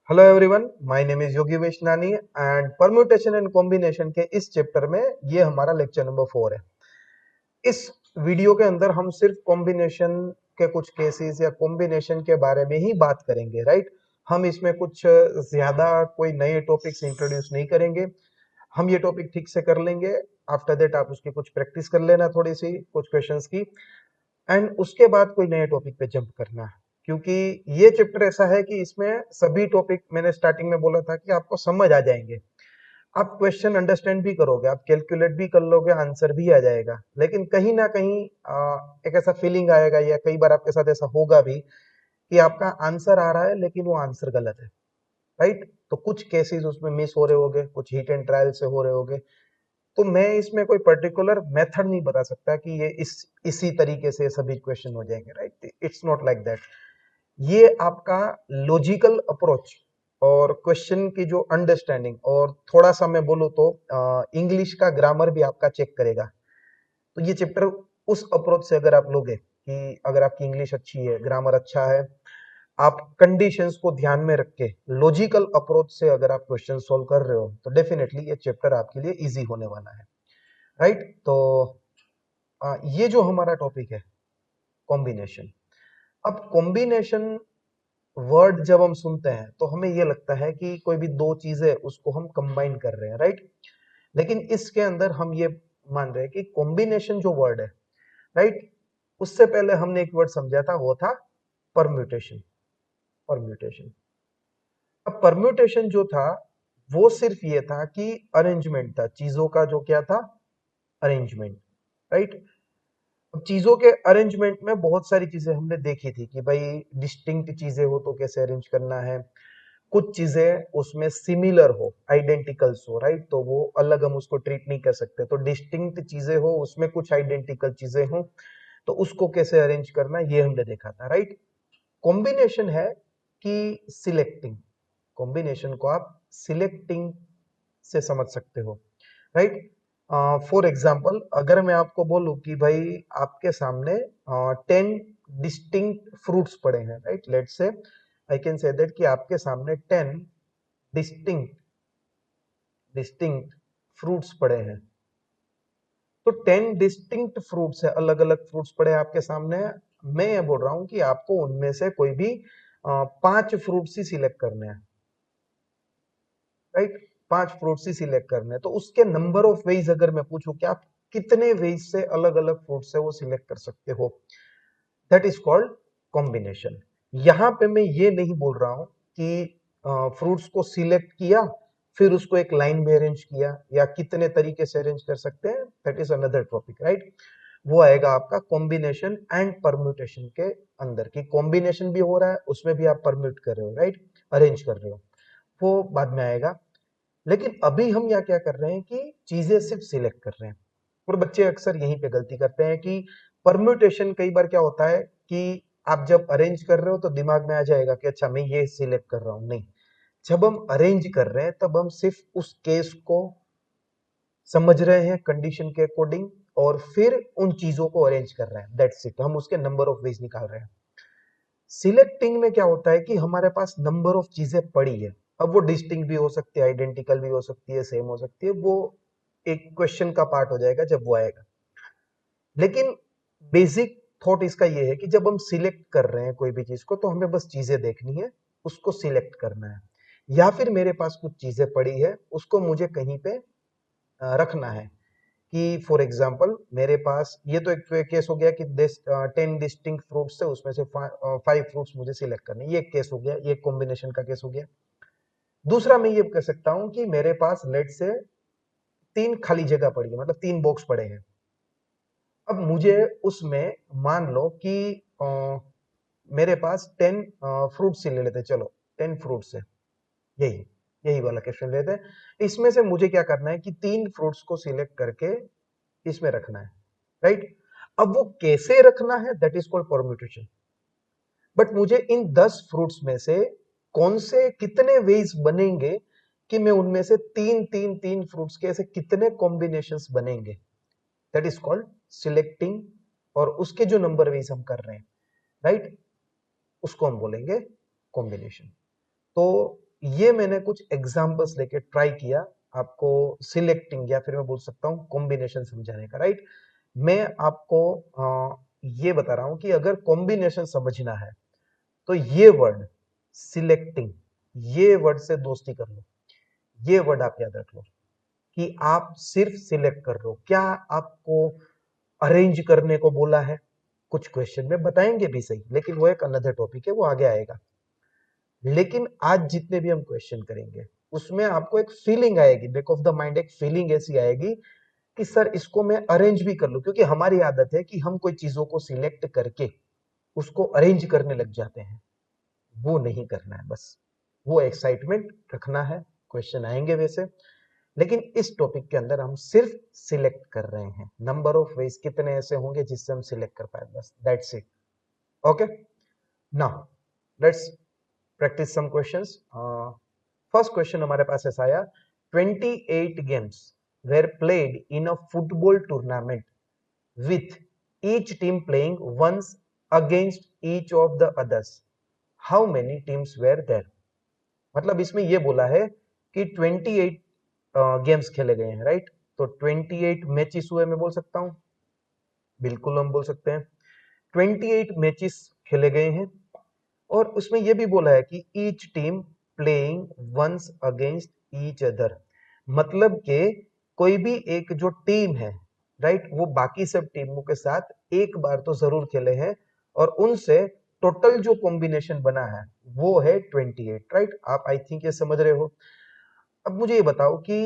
Hello everyone, my name is Yogi Vaishnani and permutation and combination के इस chapter में ये हमारा लेक्चर नंबर 4 है। इस वीडियो के अंदर हम सिर्फ कॉम्बिनेशन के कुछ केसेस या कॉम्बिनेशन के बारे में ही बात करेंगे, राइट। हम इसमें कुछ ज्यादा कोई नए टॉपिक्स इंट्रोड्यूस नहीं करेंगे। हम ये टॉपिक ठीक से कर लेंगे। आफ्टर दैट आप उसकी कुछ प्रैक्टिस कर लेना, थोड़ी सी कुछ क्वेश्चंस की, एंड उसके बाद कोई नए टॉपिक पे जंप करना है। क्योंकि ये चैप्टर ऐसा है कि इसमें सभी टॉपिक मैंने स्टार्टिंग में बोला था कि आपको समझ आ जाएंगे। आप क्वेश्चन अंडरस्टैंड भी करोगे, आप कैलकुलेट भी कर लोगे, आंसर भी आ जाएगा। लेकिन कहीं ना कहीं एक ऐसा फीलिंग आएगा, या कई बार आपके साथ ऐसा होगा भी कि आपका आंसर आ रहा है लेकिन वो आंसर गलत है, राइट। तो कुछ केसेस उसमें मिस हो रहे होंगे, कुछ हिट एंड ट्रायल से हो रहे होंगे। तो मैं इसमें कोई पर्टिकुलर मेथड नहीं बता सकता कि ये इसी तरीके से सभी क्वेश्चन हो जाएंगे, right. It's not like that. ये आपका लॉजिकल अप्रोच और क्वेश्चन की जो अंडरस्टैंडिंग, और थोड़ा सा मैं बोलूँ तो इंग्लिश का ग्रामर भी आपका चेक करेगा। तो ये चैप्टर उस अप्रोच से अगर आप लोगे कि अगर आपकी इंग्लिश अच्छी है, ग्रामर अच्छा है, आप कंडीशंस को ध्यान में रख के लॉजिकल अप्रोच से अगर आप क्वेश्चन सॉल्व कर रहे हो, तो डेफिनेटली ये चैप्टर आपके लिए इजी होने वाला है, राइट। तो ये जो हमारा टॉपिक है कॉम्बिनेशन। अब कॉम्बिनेशन वर्ड जब हम सुनते हैं तो हमें ये लगता है कि कोई भी दो चीजें उसको हम कंबाइन कर रहे हैं, राइट। लेकिन इसके अंदर हम ये मान रहे हैं कि कॉम्बिनेशन जो वर्ड है, राइट, उससे पहले हमने एक वर्ड समझा था, वो था परम्यूटेशन। परम्यूटेशन। अब परम्यूटेशन जो था वो सिर्फ ये था कि अरेंजमेंट था चीजों का, जो क्या था, अरेंजमेंट, राइट। अब चीजों के अरेंजमेंट में बहुत सारी चीजें हमने देखी थी कि भाई डिस्टिंक्ट चीजें हो तो कैसे अरेंज करना है, कुछ चीजें उसमें सिमिलर हो, आइडेंटिकल्स हो, राइट, तो वो अलग हम उसको ट्रीट नहीं कर सकते। तो डिस्टिंक्ट चीजें हो, उसमें कुछ आइडेंटिकल चीजें हो, तो उसको कैसे अरेंज करना, ये हमने देखा था, राइट। कॉम्बिनेशन है कि सिलेक्टिंग। कॉम्बिनेशन को आप सिलेक्टिंग से समझ सकते हो, राइट। फॉर एग्जाम्पल अगर मैं आपको बोलूं कि भाई आपके सामने 10 डिस्टिंक्ट फ्रूट्स पड़े हैं, right, let's say I can say that कि आपके सामने 10 डिस्टिंक्ट डिस्टिंक्ट फ्रूट्स पड़े हैं। तो 10 डिस्टिंक्ट फ्रूट्स है, अलग अलग फ्रूट्स पड़े हैं आपके सामने। मैं ये बोल रहा हूं कि आपको उनमें से कोई भी 5 फ्रूट्स ही सिलेक्ट करने हैं, राइट। 5 फ्रूट्स ही सिलेक्ट करने हैं। तो उसके नंबर ऑफ वेज अगर मैं पूछूं कि आप कितने वेज से अलग अलग फ्रूट से वो सिलेक्ट कर सकते हो, दैट इज कॉल्ड कॉम्बिनेशन। यहां पे मैं ये नहीं बोल रहा हूं कि फ्रूट्स को सिलेक्ट किया फिर उसको एक लाइन में अरेंज किया, या कितने तरीके से अरेंज कर सकते हैं, that is another topic, right. वो आएगा आपका कॉम्बिनेशन एंड परम्यूटेशन के अंदर, की कॉम्बिनेशन भी हो रहा है, उसमें भी आप परम्यूट कर रहे हो, राइट, अरेंज कर रहे हो, वो बाद में आएगा। लेकिन अभी हम यहाँ क्या कर रहे हैं कि चीजें सिर्फ सिलेक्ट कर रहे हैं। और बच्चे अक्सर यहीं पे गलती करते हैं कि परम्यूटेशन कई बार क्या होता है कि आप जब अरेंज कर रहे हो तो दिमाग में आ जाएगा कि अच्छा मैं ये सिलेक्ट कर रहा हूं, नहीं। जब हम अरेंज कर रहे हैं तब हम सिर्फ उस केस को समझ रहे हैं कंडीशन के अकॉर्डिंग, और फिर उन चीजों को अरेंज कर रहे हैं, दैट्स इट। हम उसके नंबर ऑफ वेज निकाल रहे हैं। सिलेक्टिंग में क्या होता है कि हमारे पास नंबर ऑफ चीजें पड़ी है। अब वो डिस्टिंक्ट भी हो सकती है, आइडेंटिकल भी हो सकती है, सेम हो सकती है, वो एक क्वेश्चन का पार्ट हो जाएगा जब वो आएगा। लेकिन बेसिक थॉट इसका ये है कि जब हम सिलेक्ट कर रहे हैं कोई भी चीज को, तो हमें बस चीजें देखनी है, उसको सिलेक्ट करना है। या फिर मेरे पास कुछ चीजें पड़ी है, उसको मुझे कहीं पे रखना है। कि फॉर एग्जाम्पल मेरे पास ये तो एक केस हो गया कि 10 डिस्टिंक्ट फ्रूट्स है, उसमें से 5 फ्रूट्स मुझे सिलेक्ट करने, ये एक केस हो गया, ये कॉम्बिनेशन का केस हो गया। दूसरा मैं ये कह सकता हूं कि मेरे पास लेट से 3 खाली जगह पड़ी है, मतलब 3 बॉक्स पड़े हैं। अब मुझे उसमें मान लो कि मेरे पास 10 फ्रूट्स ही ले लेते, चलो 10 फ्रूट्स है, यही यही वाला क्वेश्चन लेते हैं। इसमें से मुझे क्या करना है कि 3 फ्रूट्स को सिलेक्ट करके इसमें रखना है, राइट। अब वो कैसे रखना है, that is called permutation. But मुझे इन 10 फ्रूट्स में से कौन से कितने वेज बनेंगे कि मैं उनमें से तीन फ्रूट्स के ऐसे कितने कॉम्बिनेशंस बनेंगे, दैट इज कॉल्ड सिलेक्टिंग। और उसके जो नंबर वेज हम कर रहे हैं, राइट, उसको हम बोलेंगे कॉम्बिनेशन। तो ये मैंने कुछ एग्जांपल्स लेके ट्राई किया आपको सिलेक्टिंग या फिर मैं बोल सकता हूँ कॉम्बिनेशन समझाने का, राइट। मैं आपको ये बता रहा हूं कि अगर कॉम्बिनेशन समझना है तो ये वर्ड सिलेक्टिंग, ये वर्ड से दोस्ती कर लो। ये वर्ड आप याद रख लो कि आप सिर्फ सिलेक्ट कर रहे हो। क्या आपको अरेंज करने को बोला है? कुछ क्वेश्चन में बताएंगे भी सही, लेकिन वो एक अनदर टॉपिक है, वो आगे आएगा। लेकिन आज जितने भी हम क्वेश्चन करेंगे उसमें आपको एक फीलिंग आएगी, बैक ऑफ द माइंड एक फीलिंग ऐसी आएगी कि सर इसको मैं अरेंज भी कर लूं, क्योंकि हमारी आदत है कि हम कोई चीजों को सिलेक्ट करके उसको अरेंज करने लग जाते हैं। वो नहीं करना है, बस वो एक्साइटमेंट रखना है। क्वेश्चन आएंगे वैसे, लेकिन इस टॉपिक के अंदर हम सिर्फ सिलेक्ट कर रहे हैं। नंबर ऑफ वेज कितने ऐसे होंगे जिससे हम सिलेक्ट कर पाए, बस that's it. Okay, now let's practise some questions. First question हमारे पास ऐसा आया, 28 games were played in a football tournament with each team playing once against each of the others. How many teams were there? मतलब इसमें ये बोला है कि 28 गेम्स खेले गए हैं, राइट। तो 28 मैचेस हुए, मैं बोल सकता हूं, बिल्कुल हम बोल सकते हैं 28 मैचेस खेले गए हैं। और उसमें यह भी बोला है कि each team playing once against each other, मतलब के कोई भी एक जो टीम है, राइट, वो बाकी सब टीमों के साथ एक बार तो जरूर खेले हैं, और उनसे टोटल जो कॉम्बिनेशन बना है वो है 28, राइट। आप आई थिंक ये समझ रहे हो। अब मुझे ये बताओ कि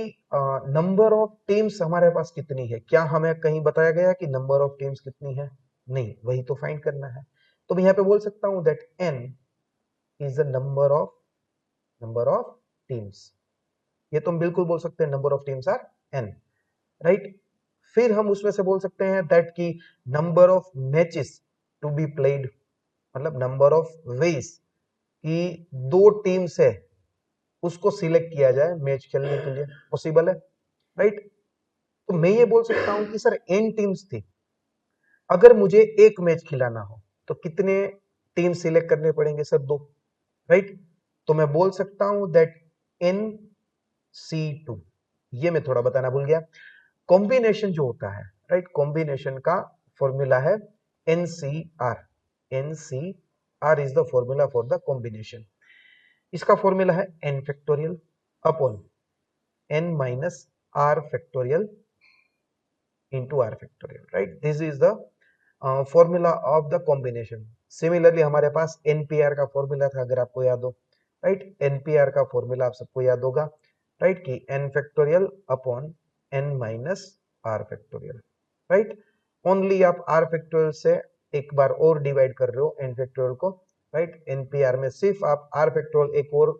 नंबर ऑफ टीम्स हमारे पास कितनी है? क्या हमें कहीं बताया गया कि नंबर ऑफ टीम्स कितनी है? नहीं, वही तो फाइंड करना है। तो मैं यहाँ पे बोल सकता हूं that n is the number of teams. ये तो हम बिल्कुल बोल सकते हैं, number of teams are n, right. फिर हम उसमें से बोल सकते हैं दैट की number of matches to be played, मतलब नंबर ऑफ वेज कि दो टीम्स है उसको सिलेक्ट किया जाए मैच खेलने के लिए, पॉसिबल है, राइट। तो मैं ये बोल सकता हूं कि सर n टीम्स थी, अगर मुझे एक मैच खिलाना हो तो कितने टीम सिलेक्ट करने पड़ेंगे सर? दो, राइट। तो मैं बोल सकता हूं दैट NC2। ये मैं थोड़ा बताना भूल गया, कॉम्बिनेशन जो होता है, राइट, कॉम्बिनेशन का फॉर्मूला है NCR। NCR is the formula for the combination. इसका फॉर्मूला है n factorial upon n minus r factorial into r factorial, right? This is the formula of the combination. Similarly हमारे पास NPR का formula था, अगर आपको याद हो, राइट। NPR का फॉर्मूला आप सबको याद होगा, राइट, कि n factorial upon n minus r factorial, right. Only आप r फैक्टोरियल से एक बार और डिवाइड कर रहे हो n फैक्टोरियल को, राइट। NPR में सिर्फ आप r फैक्टोरियल एक और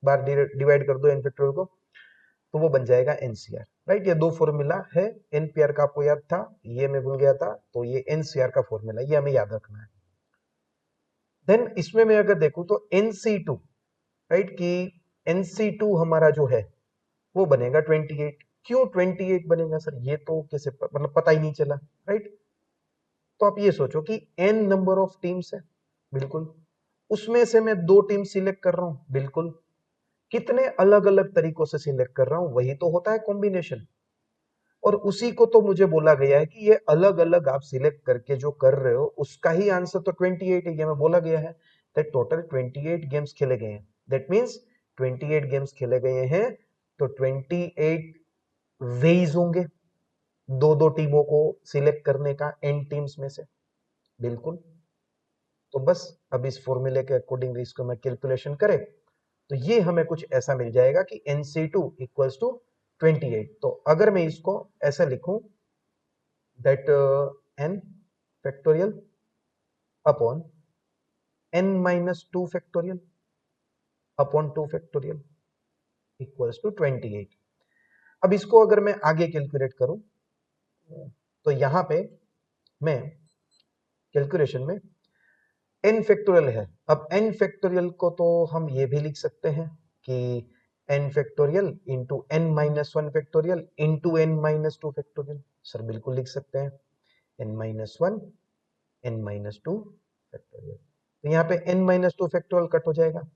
बार डिवाइड कर दो n फैक्टोरियल को, तो वो बन जाएगा एनसीआर, राइट। ये दो फॉर्मूला है, एनपीआर का आपको याद था, ये मैं भूल गया था, तो ये एनसीआर का फॉर्मूला, ये हमें याद रखना है। देन इसमें मैं अगर देखूं तो NC2, राइट, कि NC2 हमारा जो है वो बनेगा 28। क्यों 28 बनेगा सर? ये तो कैसे मतलब पता ही नहीं चला, राइट। तो आप ये सोचो कि n नंबर ऑफ टीम्स है, बिल्कुल, उसमें से मैं दो टीम सिलेक्ट कर रहा हूं, बिल्कुल, कितने अलग अलग तरीकों से सिलेक्ट कर रहा हूं, वही तो होता है कॉम्बिनेशन। और उसी को तो मुझे बोला गया है कि ये अलग अलग आप सिलेक्ट करके जो कर रहे हो उसका ही आंसर तो 28 है, ये हमें बोला गया है। दैट टोटल 28 गेम्स खेले गए हैं, दैट मींस 28 गेम्स खेले गए हैं, तो 28 वेज होंगे दो दो टीमों को सिलेक्ट करने का एन टीम्स में से, बिल्कुल। तो बस अब इस फॉर्मूले के अकॉर्डिंग इसको मैं कैलकुलेशन करें तो ये हमें कुछ ऐसा मिल जाएगा कि NC2 इक्वल्स टू 28। तो अगर मैं इसको ऐसा लिखूं that n factorial upon n minus 2 factorial upon 2 factorial equals to 28। अब इसको अगर मैं आगे कैलकुलेट करूं तो यहां पे मैं कैलकुलेशन में n फैक्टोरियल है, अब n फैक्टोरियल को तो हम ये भी लिख सकते हैं कि n factorial into n minus 1 factorial into n minus 2 factorial. Sir बिल्कुल लिख सकते हैं, n minus 1 n minus 2 factorial. तो यहाँ पे n माइनस 2 फैक्टोरियल कट हो जाएगा,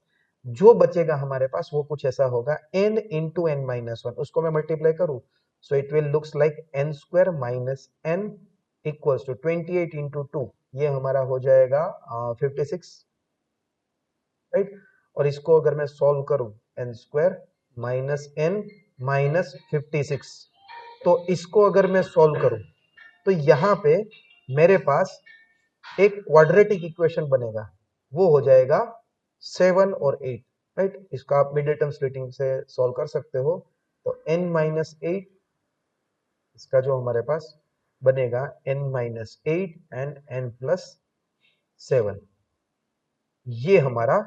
जो बचेगा हमारे पास वो कुछ ऐसा होगा n into N minus one, उसको मैं मल्टीप्लाई करूं, so it will looks like n square minus n equals to 28 into two, ये हमारा हो जाएगा 56, राइट। और इसको अगर मैं सॉल्व करूं, n square minus n minus 56, तो इसको अगर मैं सॉल्व करूं तो यहां पे मेरे पास एक क्वाड्रेटिक इक्वेशन बनेगा, वो हो जाएगा 7 और 8, राइट। इसका आप मिडिल टर्म स्प्लिटिंग से सॉल्व कर सकते हो, तो n माइनस 8, इसका जो हमारे पास बनेगा n minus 8 and n plus 7, ये हमारा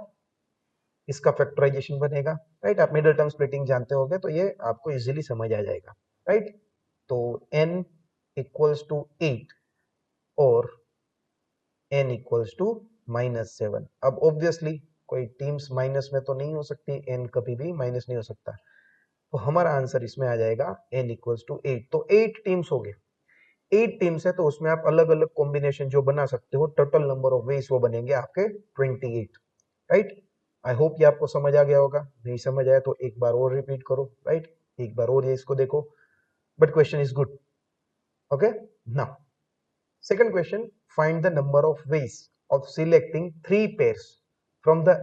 इसका फैक्टराइजेशन बनेगा, राइट। आप मिडिल टर्म स्प्लिटिंग जानते होंगे तो ये आपको इजीली समझ आ जाएगा, राइट। तो n इक्वल्स टू 8 और n इक्वल्स टू माइनस 7। अब ऑब्वियसली कोई टीम्स माइनस में तो नहीं हो सकती, n कभी भी माइनस नहीं हो सकता, तो हमारा आंसर इसमें आ जाएगा n इक्वल्स टू 8। तो 8 टीम्स हो गए, 8 टीम्स है तो उसमें आप अलग अलग कॉम्बिनेशन जो बना सकते हो, टोटल नंबर ऑफ वेज वो बनेंगे आपके 28, राइट। आई होप ये आपको समझ आ गया होगा, नहीं समझ आया तो एक बार और रिपीट करो, राइट, एक बार और ये इसको देखो, but question is good, okay. Now second question, find the number of ways of selecting 3 pairs from the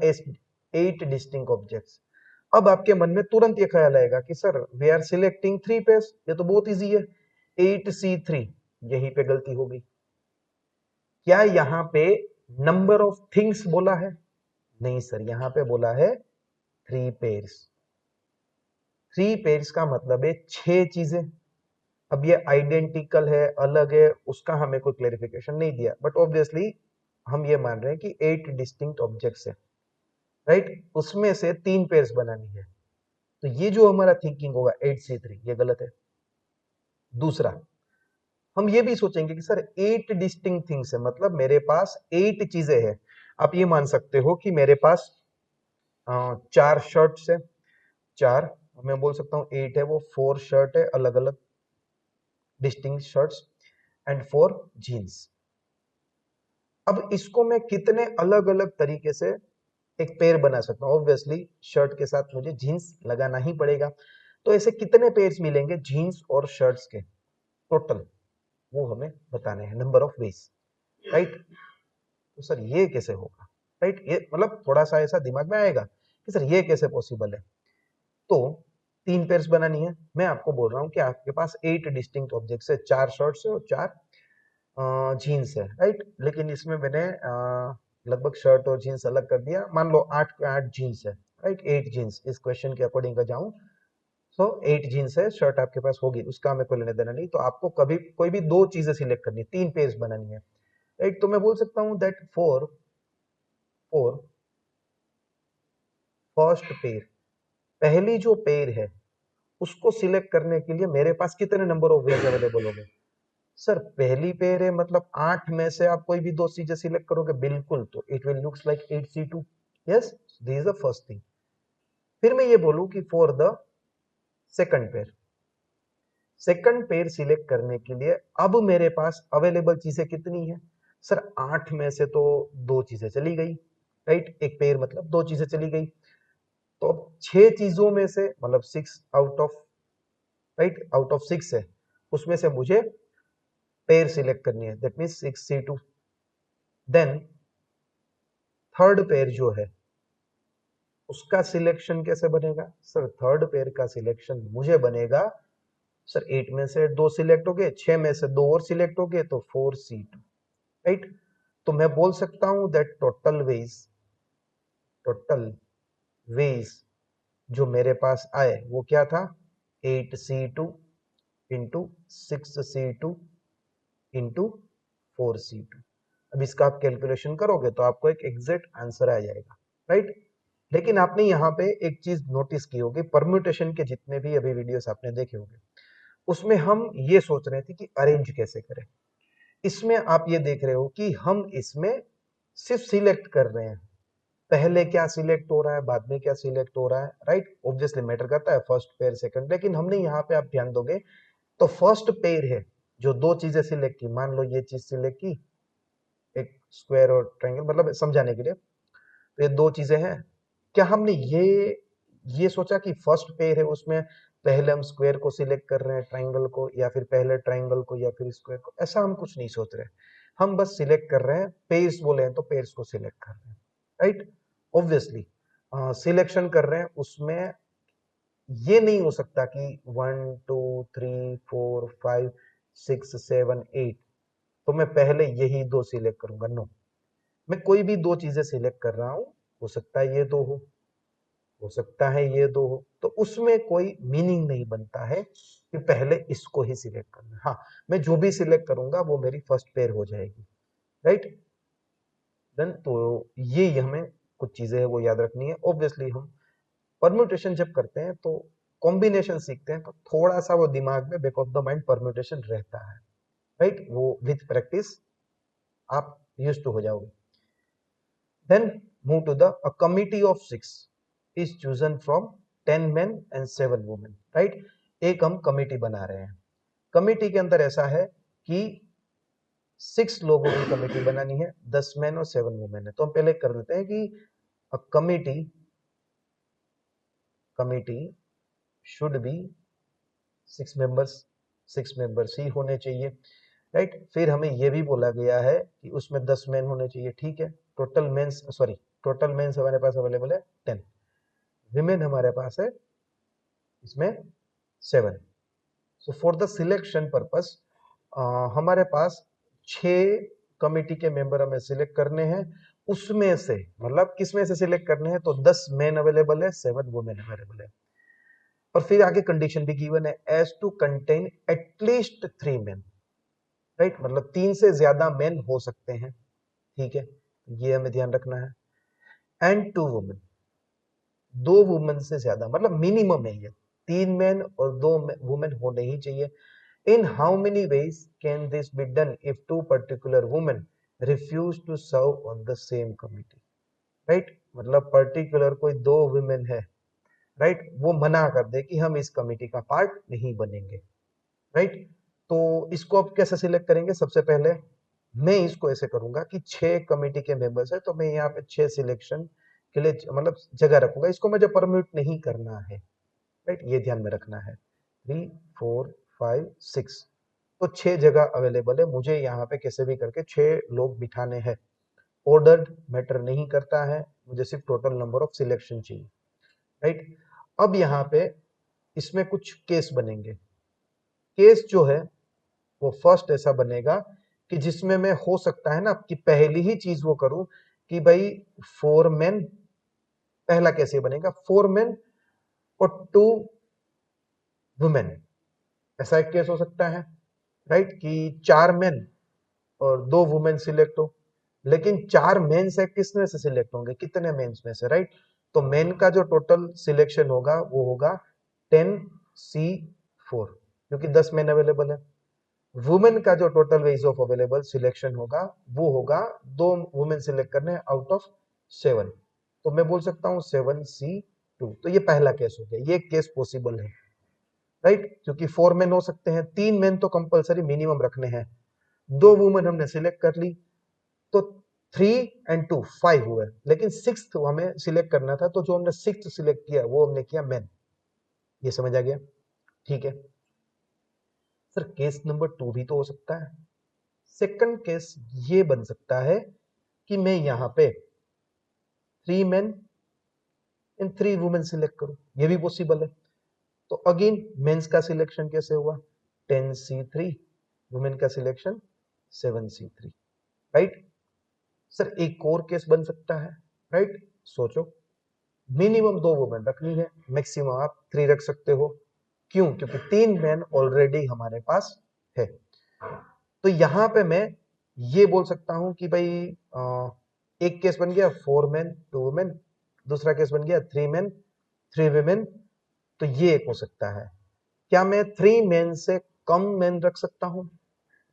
8 distinct objects। अब आपके मन में तुरंत ये ख्याल आएगा कि sir we are selecting 3 pairs, ये तो बहुत इजी है, 8C3, यहीं पे गलती हो गई। क्या यहाँ पे नंबर ऑफ थिंग्स बोला है? नहीं सर, यहाँ पे बोला है 3 pairs। 3 pairs का मतलब है 6 चीजें। अब ये आइडेंटिकल है, अलग है, उसका हमें कोई क्लेरिफिकेशन नहीं दिया, बट ऑब्वियसली हम ये मान रहे हैं कि 8 डिस्टिंक्ट ऑब्जेक्ट्स है, राइट। उसमें से 3 पेयर्स बनानी है, तो ये जो हमारा थिंकिंग होगा 8C3, ये गलत है। दूसरा, हम ये भी सोचेंगे कि सर 8 डिस्टिंक्ट थिंग्स है, मतलब मेरे पास 8 चीजें हैं। आप ये मान सकते हो कि मेरे पास 4 शर्ट्स है, 4, मैं बोल सकता हूँ 8 है, वो 4 शर्ट है, अलग अलग डिस्टिंक्ट शर्ट्स, एंड 4 जीन्स। अब इसको मैं कितने अलग अलग तरीके से एक पेयर बना सकता हूँ? ऑब्वियसली शर्ट के साथ मुझे जीन्स लगाना ही पड़ेगा, तो ऐसे कितने पेयर्स मिलेंगे जीन्स और शर्ट्स के टोटल, वो हमें बताने हैं, नंबर ऑफ वेज, राइट। तो सर ये कैसे होगा, राइट, ये मतलब थोड़ा सा ऐसा दिमाग में आएगा कि सर ये कैसे पॉसिबल है। तो 3 पेयर्स बनानी है, मैं आपको बोल रहा हूँ कि आपके पास 8 डिस्टिंक्ट ऑब्जेक्ट्स है, 4 शर्ट्स है और 4 जीन्स है, राइट। लेकिन इसमें मैंने लगभग शर्ट और जीन्स अलग कर दिया, मान लो 8 पे 8 जीन्स है, राइट, 8 जीन्स इस क्वेश्चन के अकॉर्डिंग का जाऊं, सो 8 जीन्स है, शर्ट आपके पास होगी, उसका हमें कोई लेना देना नहीं, तो आपको कभी कोई भी 2 चीजें सिलेक्ट करनी है, 3 पेयर्स बनानी है, राइट। तो मैं बोल सकता हूं दैट फॉर फर्स्ट पेयर, पहली जो पेयर है उसको सिलेक्ट करने के लिए मेरे पास कितने नंबर ऑफ वेज अवेलेबल होंगे? सर पहली पेयर है, मतलब 8 में से आप कोई भी 2 चीजें सिलेक्ट करोगे, बिल्कुल, तो it will looks like 8C2, yes, this is the first thing. फिर मैं ये बोलूं कि for the second pair, second pair select करने के लिए अब मेरे पास अवेलेबल चीजें कितनी है? सर 8 में से तो 2 चीजें चली गई, राइट, एक पेयर मतलब 2 चीजें चली गई, तो अब 6 चीजों में से, मतलब 6 out of, right, out of 6 है, उसमें से मुझे पेयर सिलेक्ट करनी है, that means 6C2। Then third pair जो है उसका सिलेक्शन कैसे बनेगा? सर थर्ड पेयर का सिलेक्शन मुझे बनेगा, सर 8 में से 2 सिलेक्ट हो गए, 6 में से 2 और सिलेक्ट हो गए, तो 4C2, राइट। तो मैं बोल सकता हूं दैट टोटल वेज जो मेरे पास आए वो क्या था, 8C2 into 6C2 into 4C2। अब इसका आप कैलकुलेशन करोगे तो आपको एक एग्जैक्ट आंसर आ जाएगा, राइट। लेकिन आपने यहाँ पे एक चीज नोटिस की होगी, परम्यूटेशन के जितने भी अभी वीडियोस आपने देखे होंगे उसमें हम ये सोच रहे थे कि अरेंज कैसे करें। इसमें आप ये देख रहे हो कि हम इसमें सिर्फ सिलेक्ट कर रहे हैं, पहले क्या सिलेक्ट हो रहा है, बाद में क्या सिलेक्ट हो रहा है, राइट। ऑब्वियसली मैटर करता है फर्स्ट पेयर सेकंड, लेकिन हमने यहाँ पे आप ध्यान दोगे तो फर्स्ट पेयर है जो 2 चीजें सिलेक्ट की, मान लो ये चीज सिलेक्ट की, एक स्क्वायर और ट्रायंगल, मतलब समझाने के लिए, तो ये 2 चीजें हैं, क्या हमने ये सोचा कि फर्स्ट पेयर है उसमें पहले हम स्क्वायर को सिलेक्ट कर रहे हैं, ट्राइंगल को, या फिर पहले ट्राइंगल को या फिर स्क्वायर को? ऐसा हम कुछ नहीं सोच रहे। हम बस सिलेक्ट कर रहे हैं, पेयर्स बोले हैं तो पेयर्स को सिलेक्ट कर रहे हैं, राइट। ऑब्वियसली सिलेक्शन कर रहे हैं, उसमें ये नहीं हो सकता कि 1 2 3 4 5 6 7 8 तो मैं पहले यही दो सिलेक्ट करूंगा। नो, मैं कोई भी दो चीजें सिलेक्ट कर रहा हूं, हो सकता है ये दो हो सकता है ये दो हो, तो उसमें कोई मीनिंग नहीं बनता है कि पहले इसको ही सिलेक्ट करना। हाँ, मैं जो भी सिलेक्ट करूंगा वो मेरी फर्स्ट पेयर हो जाएगी, राइट। देन तो ये हमें कुछ चीजें है वो याद रखनी है। ऑब्वियसली हम परम्यूटेशन जब करते हैं तो कॉम्बिनेशन सीखते हैं तो थोड़ा सा वो दिमाग में back of the mind permutation रहता है, राइट। वो विथ प्रैक्टिस आप यूज्ड टू हो जाओगे। Then move to the a committee of 6 is chosen from 10 men and 7 women, right? एक हम कमिटी बना रहे हैं। कमिटी के अंदर ऐसा है कि 6 लोगों की कमिटी बनानी है, 10 मैन और 7 वुमेन है। तो हम पहले कर देते हैं कि कमिटी शुड बी 6 मेंबर्स ही होने चाहिए, राइट। फिर हमें यह भी बोला गया है कि उसमें 10 मैन होने चाहिए, ठीक है। टोटल मेंस हमारे पास अवेलेबल है 10, विमेन हमारे पास है इसमें 7। So for the selection purpose हमारे पास 6 कमिटी के मेंबर हमें सिलेक्ट करने हैं। उसमें से मतलब किसमें से सिलेक्ट करने हैं, तो 10 मेन अवेलेबल है, 7 वुमेन अवेलेबल है। और फिर आगे कंडीशन भी गिवन है, as to contain at least 3 men, right. मतलब 3 से ज्यादा मेन हो सकते हैं, ठीक है, ये हमें ध्यान रखना है। एंड 2 वुमेन, 2 वुमेन से ज्यादा, मतलब मिनिमम है ये, 3 मेन और 2 वुमेन होने ही चाहिए। In how many ways can this be done if two particular women refuse to serve on the same committee? Right? मतलब पर्टिकुलर कोई 2 वुमेन है, राइट, वो मना कर दे कि हम इस कमिटी का पार्ट नहीं बनेंगे, राइट। तो इसको आप कैसे सिलेक्ट करेंगे? सबसे पहले मैं इसको ऐसे करूंगा कि 6 कमिटी के मेंबर्स है तो मैं यहाँ पे 6 सिलेक्शन के लिए मतलब जगह रखूंगा। इसको मुझे परम्यूट नहीं करना है, राइट, ये ध्यान में रखना है। 3 4 5 6 तो 6 जगह अवेलेबल है, मुझे यहाँ पे कैसे भी करके 6 लोग बिठाने हैं। ऑर्डर्ड मैटर नहीं करता है, मुझे सिर्फ टोटल नंबर ऑफ सिलेक्शन चाहिए, राइट। अब यहाँ पे इसमें कुछ केस बनेंगे। केस जो है वो फर्स्ट ऐसा बनेगा कि जिसमें मैं हो सकता है ना कि पहली ही चीज वो करूं कि भाई 4 मेन, पहला कैसे बनेगा 4 मेन और 2 वुमेन, ऐसा एक केस हो सकता है, राइट, कि 4 मेन और 2 वुमेन सिलेक्ट हो। लेकिन 4 मेन से किसमें से सिलेक्ट होंगे, कितने मेंस में से, राइट। तो मेन का जो टोटल सिलेक्शन होगा वो होगा 10C4 क्योंकि 10 मेन अवेलेबल है। वुमेन का जो total ways of available selection होगा वो होगा 2 वुमेन सिलेक्ट करने आउट ऑफ 7, तो मैं बोल सकता हूं 7C2। तो ये पहला केस हो गया, ये केस पॉसिबल है, राइट, क्योंकि 4 मेन हो सकते हैं, 3 मेन तो कंपलसरी मिनिमम रखने हैं। 2 वुमेन हमने सिलेक्ट कर ली तो 3 and 2 5 हुए, लेकिन 6th हमें सिलेक्ट करना था, तो जो हमने 6th सिलेक्ट किया वो हमने किया मेन। ये समझ आ गया, ठीक है। सर केस नंबर 2 भी तो हो सकता है। सेकंड केस ये बन सकता है कि मैं यहाँ पे 3 मेन एंड 3 वुमेन सिलेक्ट करूं, ये भी पॉसिबल है। तो अगेन मेंस का सिलेक्शन कैसे हुआ, 10C3, वुमेन का सिलेक्शन 7C3, राइट। सर एक और केस बन सकता है, राइट, सोचो, मिनिमम 2 वुमेन रखनी है, मैक्सिमम आप 3 रख सकते हो। क्यों? क्योंकि 3 मेन ऑलरेडी हमारे पास है। तो यहां पे मैं ये बोल सकता हूं कि भाई एक केस बन गया 4 मेन 2 वुमेन, दूसरा केस बन गया 3 मेन 3 वुमेन। तो ये एक हो सकता है। क्या मैं 3 मेन से कम मेन रख सकता हूं,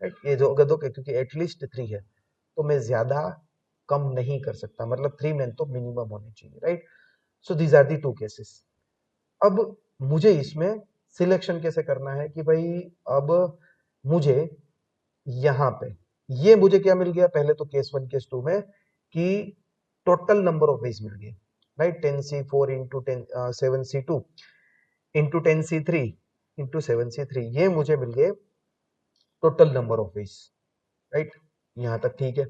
राइट, ये जो अगर दो, क्योंकि एटलीस्ट 3 है तो मैं ज्यादा कम नहीं कर सकता, मतलब 3 मेन तो मिनिमम होने चाहिए, right. So these are the 2 cases. अब मुझे इसमें सिलेक्शन कैसे करना है कि भाई अब मुझे यहां पे ये मुझे क्या मिल गया, पहले तो केस 1 केस 2 में कि टोटल नंबर ऑफ वेज मिल गए, right 10C4 into 7C2 into 10C3 into 7C3, ये मुझे मिल गए total number of veg, right. यहां तक ठीक है,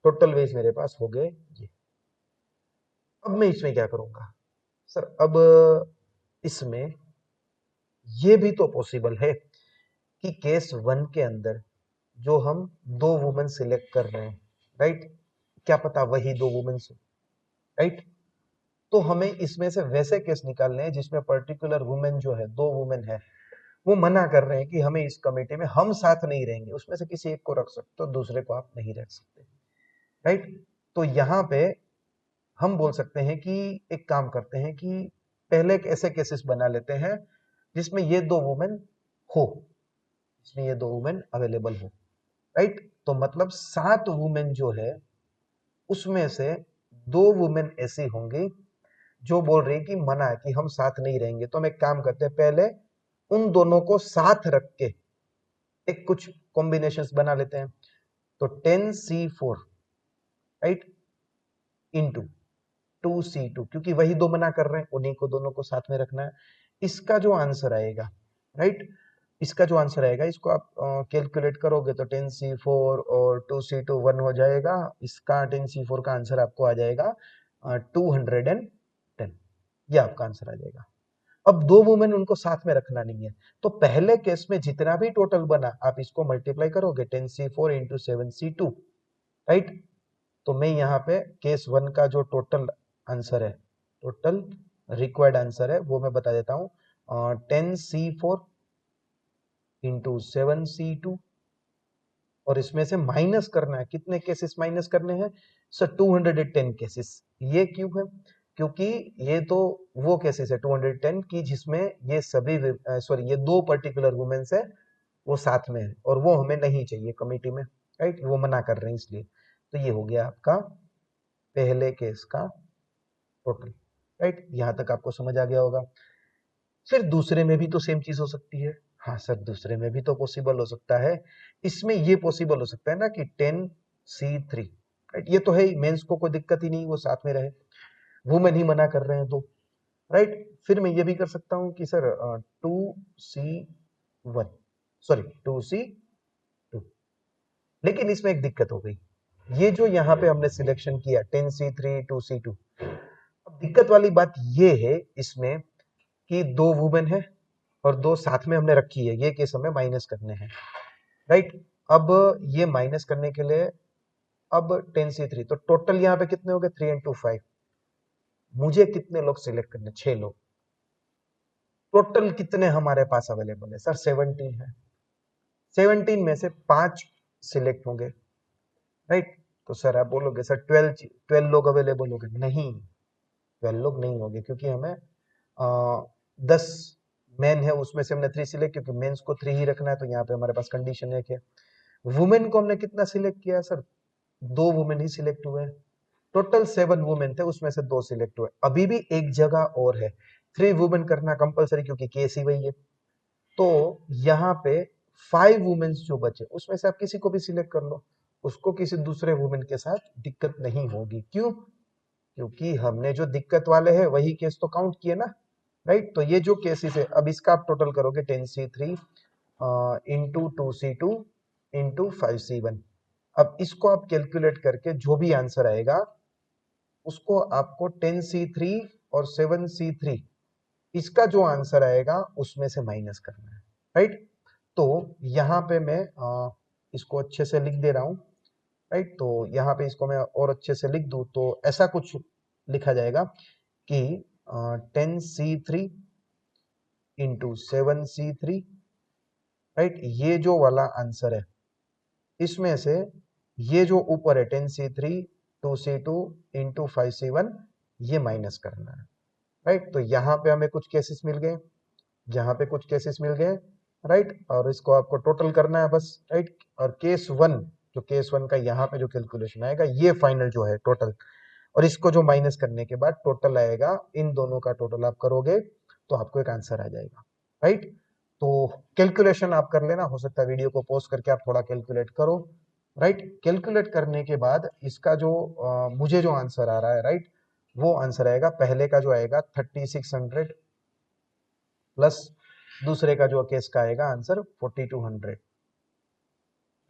टोटल वेज मेरे पास हो गए ये। अब मैं इसमें क्या करूंगा सर, अब इसमें ये भी तो पॉसिबल है कि केस 1 के अंदर जो हम दो वुमेन सिलेक्ट कर रहे हैं, राइट, क्या पता वही दो वुमेन, राइट। तो हमें इसमें से वैसे केस निकालने हैं जिसमें पर्टिकुलर वुमेन जो है, दो वुमेन है, वो मना कर रहे हैं कि हमें इस कमेटी में हम साथ नहीं रहेंगे, उसमें से किसी एक को रख सकते हो, दूसरे को आप नहीं रख सकते, राइट। तो यहाँ पे हम बोल सकते हैं कि एक काम करते हैं कि पहले एक ऐसे केसेस बना लेते हैं जिसमें ये दो वुमेन हो, जिसमें ये दो वुमेन अवेलेबल हो, राइट। तो मतलब 7 वुमेन जो है उसमें से दो वुमेन ऐसी होंगी जो बोल रही है कि मना है कि हम साथ नहीं रहेंगे। तो हम एक काम करते हैं, पहले उन दोनों को साथ रख के एक कुछ कॉम्बिनेशंस बना लेते हैं। तो 10C4 राइट इंटू 2C2, क्योंकि वही दो मना कर रहे हैं, उन्हीं को दोनों को साथ में रखना है। इसका जो आंसर आएगा, राइट, इसका जो आंसर आएगा इसको आप कैलकुलेट करोगे तो 10C4 और 2C2 1 हो जाएगा। इसका 10C4 का आंसर आपको आ जाएगा 210, ये आपका आंसर आ जाएगा। अब दो वुमेन उनको साथ में रखना नहीं है, तो पहले केस में जितना भी टोटल बना आप इसको मल्टीप्लाई करोगे 10C4 इंटू 7C2, राइट। तो मैं यहाँ पे केस 1 का जो टोटल आंसर है, टोटल रिक्वायर्ड आंसर है वो मैं बता देता हूँ, 10C4 इंटू 7C2, और इसमें से माइनस करना है, कितने केसेस माइनस करने हैं सर, 210 केसेस। ये क्यों है, क्योंकि ये तो वो केसेस है 210 की जिसमें ये सभी सॉरी ये दो पर्टिकुलर वुमेन्स है वो साथ में है और वो हमें नहीं चाहिए कमेटी में, राइट, वो मना कर रहे हैं इसलिए। तो ये हो गया आपका पहले केस का टोटल, राइट। यहां तक आपको समझ आ गया होगा। फिर दूसरे में भी तो सेम चीज हो सकती है। हाँ सर, दूसरे में भी तो पॉसिबल हो सकता है। इसमें ये पॉसिबल हो सकता है ना कि 10C3, राइट, ये तो है ही, मेंस को कोई दिक्कत ही नहीं वो साथ में रहे, वुमेन ही मना कर रहे हैं तो, राइट। फिर मैं ये भी कर सकता हूँ कि सर 2C1 सॉरी 2C2, लेकिन इसमें एक दिक्कत हो गई, ये जो यहाँ पे हमने सिलेक्शन किया 10C3 2C2, अब दिक्कत वाली बात ये है इसमें कि दो वुमेन है और दो साथ में हमने रखी है, ये केस हमें माइनस करने हैं, राइट। अब ये माइनस करने के लिए अब 10C3, तो टोटल यहाँ पे कितने हो गए 3 इंटू 5, मुझे कितने लोग सिलेक्ट करने, 6 लोग। टोटल कितने हमारे पास अवेलेबल है सर, 17 है। 17 में से 5 सिलेक्ट होंगे, राइट। तो सर आप बोलोगे सर 12 लोग अवेलेबल हो गए, नहीं 12 लोग नहीं होंगे, क्योंकि हमें 10 मेन है उसमें से हमने 3 सिलेक्ट, क्योंकि मेंस को 3 ही रखना है, तो यहाँ पे हमारे पास कंडीशन है क्या, वुमेन को हमने कितना सिलेक्ट किया सर, दो वुमेन ही सिलेक्ट हुए हैं। टोटल 7 वुमेन थे, उसमें से 2 सिलेक्ट हुए, अभी भी एक जगह और है, 3 वुमेन करना कंपलसरी, क्योंकि केस ही वही है। तो यहाँ पे 5 वुमेन्स जो बचे उसमें से आप किसी को भी सिलेक्ट कर लो, उसको किसी दूसरे वुमेन के साथ दिक्कत नहीं होगी। क्यों, क्योंकि हमने जो दिक्कत वाले हैं वही केस तो काउंट किए ना, राइट। तो ये जो केसेस है, अब इसका आप टोटल करोगे 10C3 into 2C2 into 5C1। अब इसको आप कैलकुलेट करके जो भी आंसर आएगा उसको आपको 10C3 और 7C3, इसका जो आंसर आएगा उसमें से माइनस करना है, राइट। तो यहाँ पे मैं इसको अच्छे से लिख दे रहा हूँ, राइट। तो यहाँ पे इसको मैं और अच्छे से लिख दूं तो ऐसा कुछ लिखा जाएगा कि 10C3 इंटू 7C3, राइट, ये जो वाला आंसर है इसमें से ये जो ऊपर है 10C3 2C2 इंटू 5C1, ये माइनस करना है, राइट। तो यहाँ पे हमें कुछ केसेस मिल गए, जहां पे कुछ केसेस मिल गए, राइट, और इसको आपको टोटल करना है बस, राइट। और केस 1, जो केस 1 का यहाँ पे जो कैलकुलेशन आएगा ये फाइनल जो है टोटल, और इसको जो माइनस करने के बाद टोटल आएगा, इन दोनों का टोटल आप करोगे तो आपको एक आंसर आ जाएगा, राइट। तो कैलकुलेशन आप कर लेना, हो सकता है वीडियो को पॉज करके आप थोड़ा कैलकुलेट करो, राइट। कैलकुलेट करने के बाद इसका जो मुझे जो आंसर आ रहा है, राइट, वो आंसर आएगा पहले का जो आएगा 3600 प्लस दूसरे का जो केस का आएगा आंसर 4200,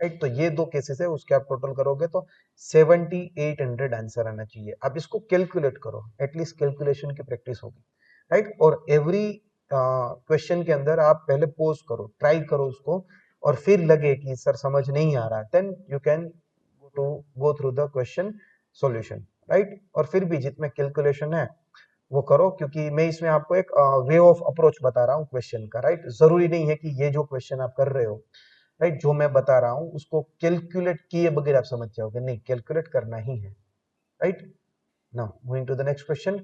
राइट। तो ये दो केसेस है, उसके आप टोटल करोगे तो 7800 आंसर आना चाहिए। आप इसको कैलकुलेट करो, एटलीस्ट कैलकुलेशन की प्रैक्टिस होगी, राइट। और एवरी क्वेश्चन के अंदर आप पहले पोज करो, ट्राई करो उसको, और फिर लगे कि सर समझ नहीं आ रहा, then you can go through the question solution, right. और फिर भी जितने कैलकुलेशन है वो करो, क्योंकि मैं इसमें आपको एक वे ऑफ अप्रोच बता रहा हूँ क्वेश्चन का, राइट। जरूरी नहीं है कि ये जो क्वेश्चन आप कर रहे हो, राइट, जो मैं बता रहा हूँ उसको कैलकुलेट किए बगैर आप समझ जाओगे, नहीं, कैलकुलेट करना ही है, right. Now moving to the next question.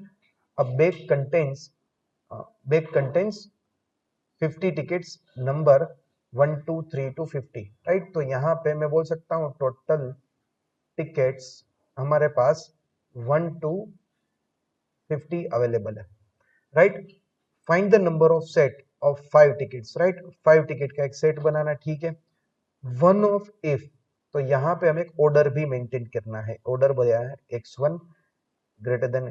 A bag contains 50 tickets number 1 2 3 to 50, right. तो यहाँ पे मैं बोल सकता हूँ टोटल टिकट्स हमारे पास 1 टू 50 अवेलेबल है, right. Find the number of set of 5 tickets, right. 5 ticket का एक सेट बनाना, ठीक है। वन ऑफ इफ, तो यहाँ पे हमें एक ऑर्डर भी मेंटेन करना है। ऑर्डर बताया है x1 greater than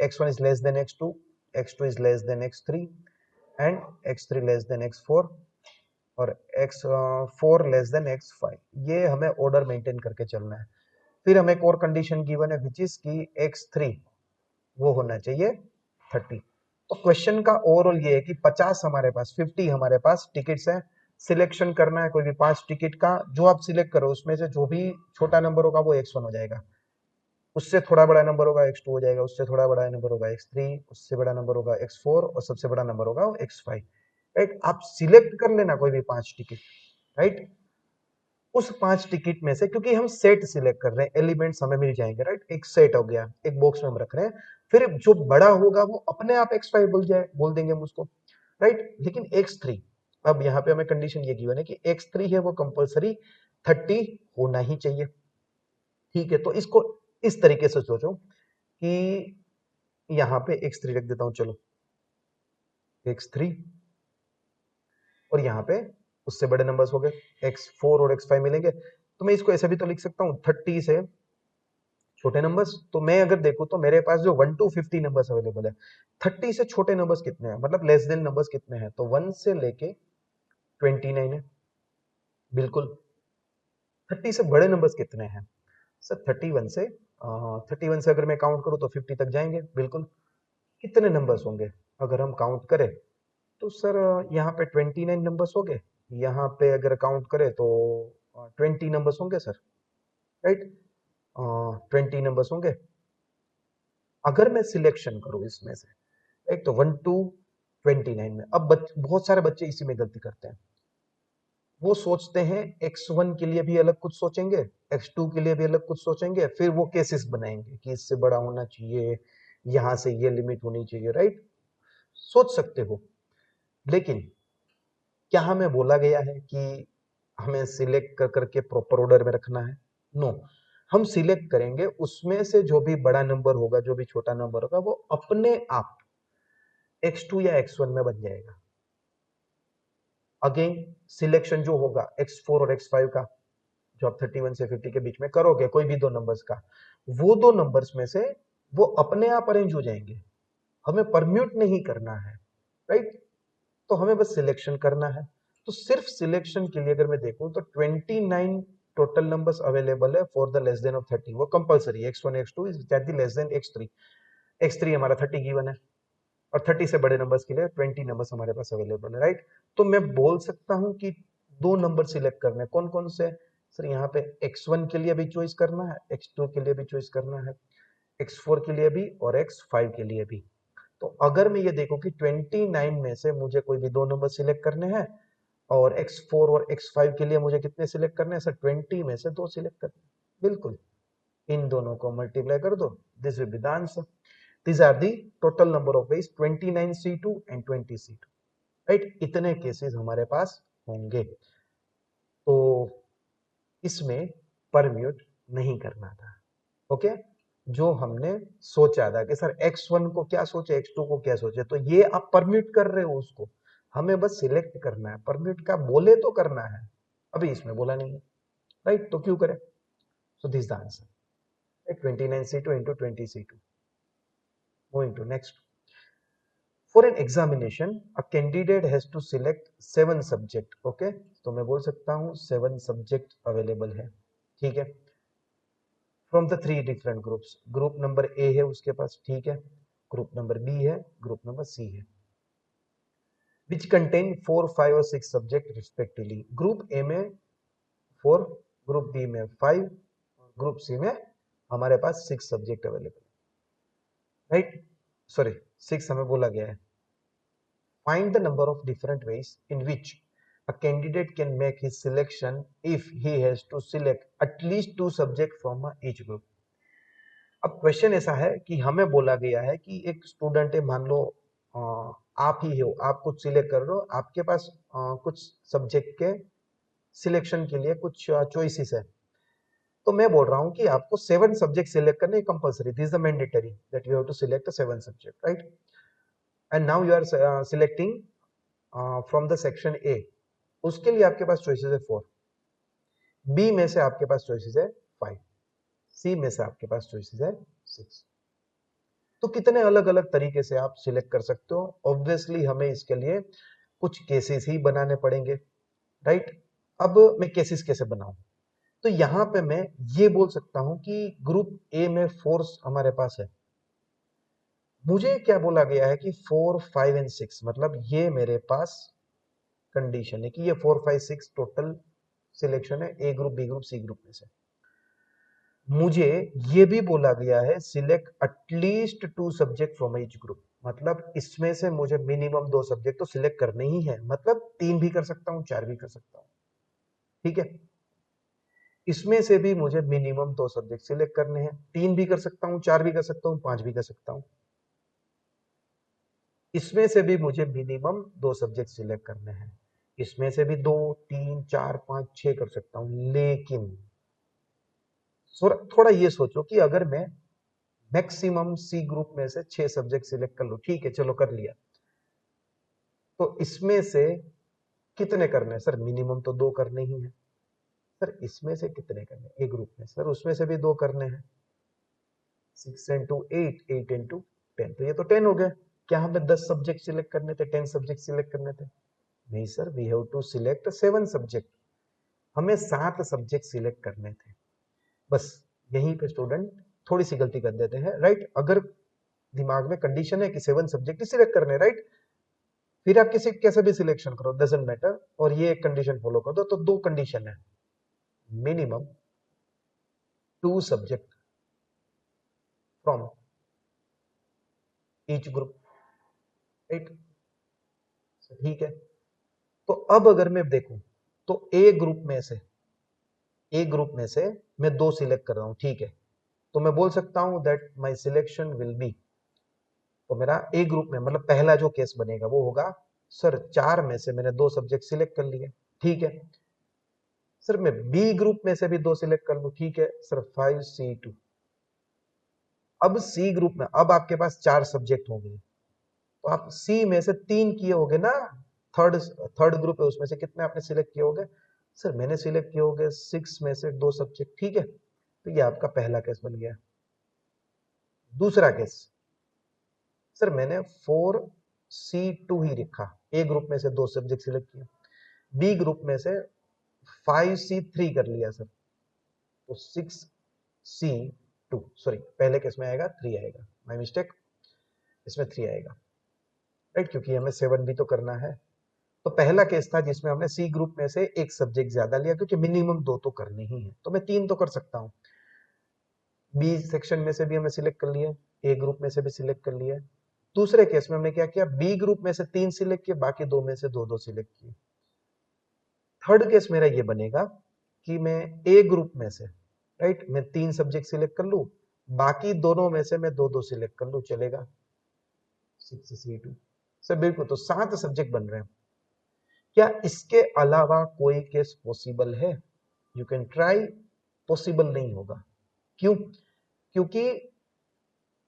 x1 is less than x2, x2 is less than x3 and x3 less than x4 और x4 लेस देन x5। ये हमें ऑर्डर मेंटेन करके चलना है। फिर हमें एक और कंडीशन गिवन है विच इज की x3 वो होना चाहिए 30। तो क्वेश्चन का ओवरऑल ये है कि 50 हमारे पास 50 हमारे पास टिकट्स है, सिलेक्शन करना है कोई भी 5 टिकट का। जो आप सिलेक्ट करो उसमें से जो भी छोटा नंबर होगा वो x1 हो जाएगा, उससे थोड़ा बड़ा नंबर होगा x2 हो जाएगा, उससे थोड़ा बड़ा नंबर होगा x3, उससे बड़ा नंबर होगा x4 और सबसे बड़ा नंबर होगा x5, राइट। आप सिलेक्ट कर लेना कोई भी 5 टिकट, राइट। उस 5 टिकट में से, क्योंकि हम सेट सिलेक्ट कर रहे हैं, एलिमेंट्स हमें मिल जाएंगे, राइट। एक सेट हो गया, एक बॉक्स में हम रख रहे हैं, फिर जो बड़ा होगा वो अपने आप x5 बोल देंगे हम उसको, राइट। लेकिन x3, अब यहाँ पे हमें कंडीशन ये गिवन है कि x3 है वो कंपलसरी 30 होना ही चाहिए, ठीक है। तो इसको इस तरीके से सोचो कि यहाँ पे x3 रख देता हूं, चलो x3, और यहाँ पे उससे बड़े नंबर्स हो गए x4 और x5 मिलेंगे। तो मैं इसको ऐसे भी तो लिख सकता हूँ 30 से छोटे नंबर्स। तो मैं अगर देखूं तो मेरे पास जो 1 टू 50 नंबर्स अवेलेबल है, 30 से छोटे नंबर्स कितने हैं, मतलब लेस देन नंबर्स कितने हैं, तो 1 से लेके 29 है, बिल्कुल। 30 से बड़े नंबर्स कितने हैं सर, 31 से अगर मैं काउंट करूं तो 50 तक जाएंगे, बिल्कुल। कितने नंबर्स होंगे अगर हम काउंट करें, तो सर यहाँ पे 29 नंबर्स हो गए, यहाँ पे अगर काउंट करें तो 20 नंबर्स होंगे सर, राइट। 20 नंबर्स होंगे। अगर मैं सिलेक्शन करूं इसमें से, एक तो 1 टू 29 में, अब बहुत सारे बच्चे इसी में गलती करते हैं। वो सोचते हैं x1 के लिए भी अलग कुछ सोचेंगे, x2 के लिए भी अलग कुछ सोचेंगे, फिर वो केसेस बनाएंगे कि इससे बड़ा होना चाहिए, यहां से ये लिमिट होनी चाहिए, राइट। सोच सकते हो, लेकिन क्या हमें बोला गया है कि हमें सिलेक्ट कर करके प्रॉपर ऑर्डर में रखना है? नो। हम सिलेक्ट करेंगे, उसमें से जो भी बड़ा नंबर होगा, जो भी छोटा नंबर होगा, वो अपने आप x2 या x1 में बन जाएगा। अगेन सिलेक्शन जो होगा x4 और x5 का, जो आप 31 से 50 के बीच में करोगे कोई भी दो नंबर्स का, वो दो नंबर्स में से वो अपने आप अरेंज हो जाएंगे, हमें परम्यूट नहीं करना है, राइट। तो हमें बस सिलेक्शन करना है। तो सिर्फ सिलेक्शन के लिए अगर मैं देखूं तो 29 टोटल नंबर्स अवेलेबल है for the less than of 30, वो compulsory x1 x2 is less than x3। x3 हमारा 30 गिवन है, और 30 से बड़े नंबर्स के लिए 20 नंबर्स हमारे पास अवेलेबल है, राइट। तो मैं बोल सकता हूं कि दो नंबर सिलेक्ट करने, कौन कौन से सर, यहाँ पे x1 के लिए भी चॉइस करना है, x2 के लिए भी चॉइस करना है, x4 के लिए भी और x5 के लिए भी। तो अगर मैं ये देखूं कि 29 में से मुझे कोई भी दो नंबर सिलेक्ट करने हैं, और x4 और x5 के लिए मुझे कितने सिलेक्ट करने हैं सर, 20 में से दो सिलेक्ट करने हैं, बिल्कुल। इन दोनों को मल्टीप्लाई कर दो, this will be the answer. These are the total number of ways 29C2 and 20C2, right. इतने केसेस हमारे पास होंगे। तो इसमें परम्यूट नहीं करना था, ओके। जो हमने सोचा था कि सर x1 को क्या सोचे, x2 को क्या सोचे, तो ये आप परम्यूट कर रहे हो उसको, हमें बस सिलेक्ट करना है, परम्यूट का बोले तो करना है, अभी इसमें बोला नहीं है, राइट। तो क्यों करें, so this the answer, 29C2 into 20C2। Moving to next. For an examination, a candidate has to select 7 subject. Okay, तो मैं बोल सकता हूँ 7 subject available है, ठीक है, from the 3 different groups. Group number A है उसके पास, ठीक है, ग्रुप नंबर बी है, ग्रुप नंबर सी है, which contain 4, 5 और 6 subject respectively. ग्रुप ए में 4, ग्रुप बी में 5, ग्रुप सी में हमारे पास 6 सब्जेक्ट अवेलेबल, राइट, सॉरी 6 हमें बोला गया है. Find the number of different ways in which a candidate can make his selection if he has to select at least 2 subjects from each group. अब question ऐसा है कि हमें बोला गया है कि एक स्टूडेंट है, मान लो आप ही हो, आप कुछ सिलेक्ट कर रहे हो, आपके पास कुछ सब्जेक्ट के सिलेक्शन के लिए कुछ चॉइसेस है, तो मैं बोल रहा हूं कि आपको 7 सब्जेक्ट सिलेक्ट करने compulsory, this is the mandatory that you have to select 7 subject, right, and now you are selecting from the section A. उसके लिए आपके पास चॉइसेस है 4, बी में से आपके पास चॉइसेस है 5, सी में से आपके पास चॉइसेस है 6. तो कितने अलग अलग तरीके से आप सिलेक्ट कर सकते हो. ऑब्वियसली हमें इसके लिए कुछ केसेस ही बनाने पड़ेंगे, राइट. अब मैं केसेस कैसे बनाऊं, तो यहां पे मैं ये बोल सकता हूं कि ग्रुप ए में 4 हमारे पास है, मुझे क्या बोला गया है कि 4, 5 एंड 6, मतलब ये मेरे पास कंडीशन है कि ये 4, 5, 6 टोटल सिलेक्शन है A group, B group, C group में से. मुझे ये भी बोला गया है select at least 2 subject from each group, मतलब इसमें से मुझे मिनिमम 2 सब्जेक्ट तो सिलेक्ट करने ही है, मतलब 3 भी कर सकता हूं, 4 भी कर सकता हूं, ठीक है. इसमें से भी मुझे मिनिमम 2 सब्जेक्ट सिलेक्ट करने हैं, 3 भी कर सकता हूं, 4 भी कर सकता हूं, 5 भी कर सकता हूं. इसमें से भी मुझे मिनिमम 2 सब्जेक्ट सिलेक्ट करने हैं, इसमें से भी 2, 3, 4, 5, 6 कर सकता हूं. लेकिन थोड़ा ये सोचो कि अगर मैं मैक्सिमम सी ग्रुप में से 6 सब्जेक्ट सिलेक्ट कर लूं, ठीक है, चलो कर लिया, तो इसमें से कितने करने हैं सर, मिनिमम तो 2 करने ही है. सर इसमें से कितने करने हैं, ए ग्रुप में, सर उसमें से भी 2 करने हैं, 6 इंटू 8, 8 इंटू 10, तो ये तो 10 हो गया. क्या हमें 10 सब्जेक्ट सिलेक्ट करने थे, 10 सब्जेक्ट सिलेक्ट करने थे? नहीं sir, we have to select 7 subject, हमें 7 सब्जेक्ट सिलेक्ट करने थे. बस यहीं पे स्टूडेंट थोड़ी सी गलती कर देते हैं, राइट. अगर दिमाग में कंडीशन है कि 7 सब्जेक्ट ही सिलेक्ट करने, राइट, फिर आप किसी कैसे भी सिलेक्शन करो, डजंट मैटर, और ये एक कंडीशन फॉलो कर दो, तो 2 कंडीशन है, minimum 2 subject from each group, right, ठीक है. तो अब अगर मैं देखूं तो ए ग्रुप में से मैं 2 सिलेक्ट कर रहा हूं, ठीक है, तो मैं बोल सकता हूं that my selection will be, तो मेरा ए ग्रुप में मतलब पहला जो केस बनेगा वो होगा, सर 4 में से मैंने 2 सब्जेक्ट सिलेक्ट कर लिए, ठीक है, सर मैं बी ग्रुप में से भी 2 सिलेक्ट कर लूं, ठीक है, सर 5C2. अब सी ग्रुप में अब आपके पास 4 सब्जेक्ट होंगे, तो आप सी में से 3 किए होंगे ना, थर्ड थर्ड ग्रुप है उसमें से कितने आपने सिलेक्ट किए होंगे, सर मैंने सिलेक्ट किए होंगे 6 में से 2 सब्जेक्ट, ठीक है. तो ये आपका पहला केस बन गया. दूसरा केस, सर मैंने 4C2 ही रखा, ए ग्रुप में से 2 सब्जेक्ट सिलेक्ट किए, बी ग्रुप में से 5C3 कर लिया सर, तो 6C2, सॉरी पहले केस में आएगा 3 आएगा, माय मिस्टेक, इसमें 3 आएगा, राइट, क्योंकि हमें 7 भी तो करना है. तो पहला केस था जिसमें हमने सी ग्रुप में से एक सब्जेक्ट ज्यादा लिया, क्योंकि मिनिमम 2 तो करने ही है, तो मैं 3 तो कर सकता हूँ. बी सेक्शन में से भी हमने सिलेक्ट कर लिया, ए ग्रुप में से भी सिलेक्ट कर लिया. दूसरे केस में हमने क्या किया, बी ग्रुप में से 3 सिलेक्ट किए, बाकी 2 में से 2 सिलेक्ट किए. थर्ड केस मेरा ये बनेगा कि मैं ए ग्रुप में से, राइट, मैं 3 सब्जेक्ट सिलेक्ट कर लूं, बाकी दोनों में से मैं 2 सिलेक्ट कर लूं, चलेगा 6C2. सर बिल्कुल, तो 7 सब्जेक्ट बन रहे हैं. क्या इसके अलावा कोई केस पॉसिबल है? यू कैन ट्राई, पॉसिबल नहीं होगा. क्यों? क्योंकि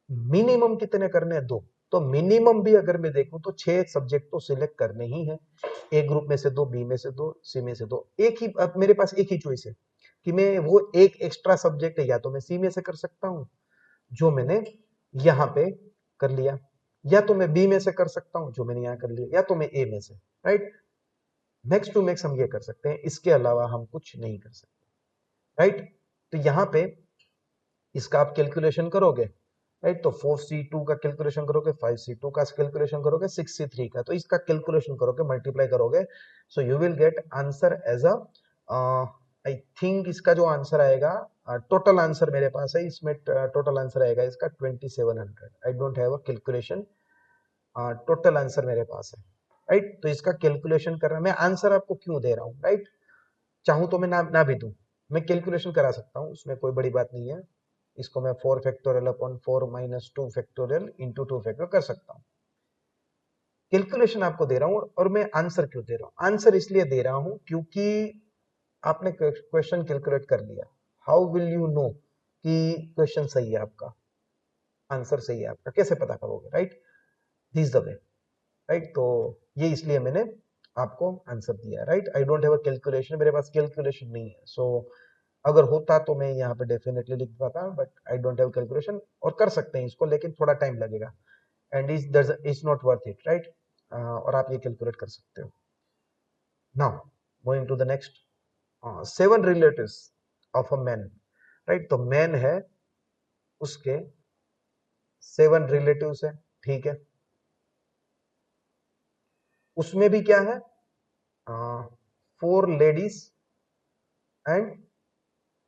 मिनिमम कितने करने हैं, 2, तो मिनिमम भी अगर मैं देखूं तो 6 सब्जेक्ट तो सिलेक्ट करने ही है, ए ग्रुप में से 2, बी में से 2, सी में से 2. एक ही, अब मेरे पास एक ही चॉइस है कि मैं वो एक एक्स्ट्रा सब्जेक्ट है या तो मैं सी में से कर सकता हूं, जो मैंने यहां पे कर लिया, या तो मैं बी में से कर सकता हूं जो मैंने यहां कर लिया, या तो मैं ए में से, राइट। मैक्स टू मैक्स हम ये कर सकते हैं, इसके अलावा हम कुछ नहीं कर सकते, राइट। तो यहां पे इसका आप कैलकुलेशन करोगे, राइट, तो 4c2 का कैलकुलेशन करोगे, 5c2 का कैलकुलेशन करोगे, 6c3 का, तो इसका कैलकुलेशन करोगे, मल्टीप्लाई करोगे, so you will get answer as a, I think इसका जो आंसर आएगा, टोटल आंसर मेरे पास है, इसमें टोटल आंसर आएगा इसका 2700। आई don't have a calculation, total answer मेरे पास है, राइट। तो इसका कैलकुलेशन कर रहा, मैं आंसर आपको क्यों दे रहा हूँ, राइट। चाहूं तो मैं ना भी दूं, मैं कैलकुलेशन करा सकता हूं, उसमें कोई बड़ी बात नहीं है। इसको मैं 4 factorial upon 4 minus 2 factorial into 2 factorial कर सकता हूं। कैलकुलेशन आपको दे रहा हूं, और मैं आंसर क्यों दे रहा हूं, आंसर इसलिए दे रहा हूं क्योंकि आपने क्वेश्चन कैलकुलेट कर लिया। हाउ विल यू नो कि क्वेश्चन सही है आपका, आंसर सही है आपका, कैसे पता करोगे, right. This the way, right. तो ये इसलिए मैंने आपको आंसर दिया, right. I don't have a calculation, मेरे पास कैलकुलेशन नहीं है, सो अगर होता तो मैं यहाँ पे डेफिनेटली लिख पाता, but I don't have calculation, और कर सकते हैं इसको, लेकिन थोड़ा टाइम लगेगा, and is not worth it, right. और आप ये कैलकुलेट कर सकते हो। Now going to the next, 7 relatives of a man, right. तो मैन है, उसके 7 रिलेटिव्स है, ठीक है। उसमें भी क्या है, 4 लेडीज एंड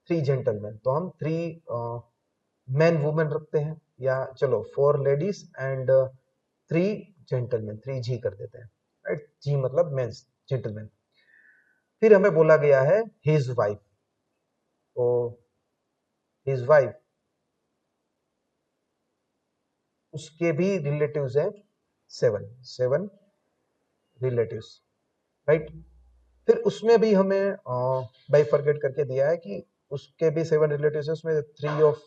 3 जेंटलमैन, तो हम 3 मैन वुमेन रखते हैं, या चलो 4 लेडीज एंड 3 जेंटलमैन, 3G कर देते हैं, राइट। जी मतलब मेंस, जेंटलमैन। फिर हमें बोला गया है हिज वाइफ, तो हिज वाइफ, उसके भी रिलेटिव्स हैं 7 रिलेटिव्स, राइट। फिर उसमें भी हमें बाइफरकेट करके दिया है कि उसके भी 7 रिलेटिव्स है, उसमें 3 of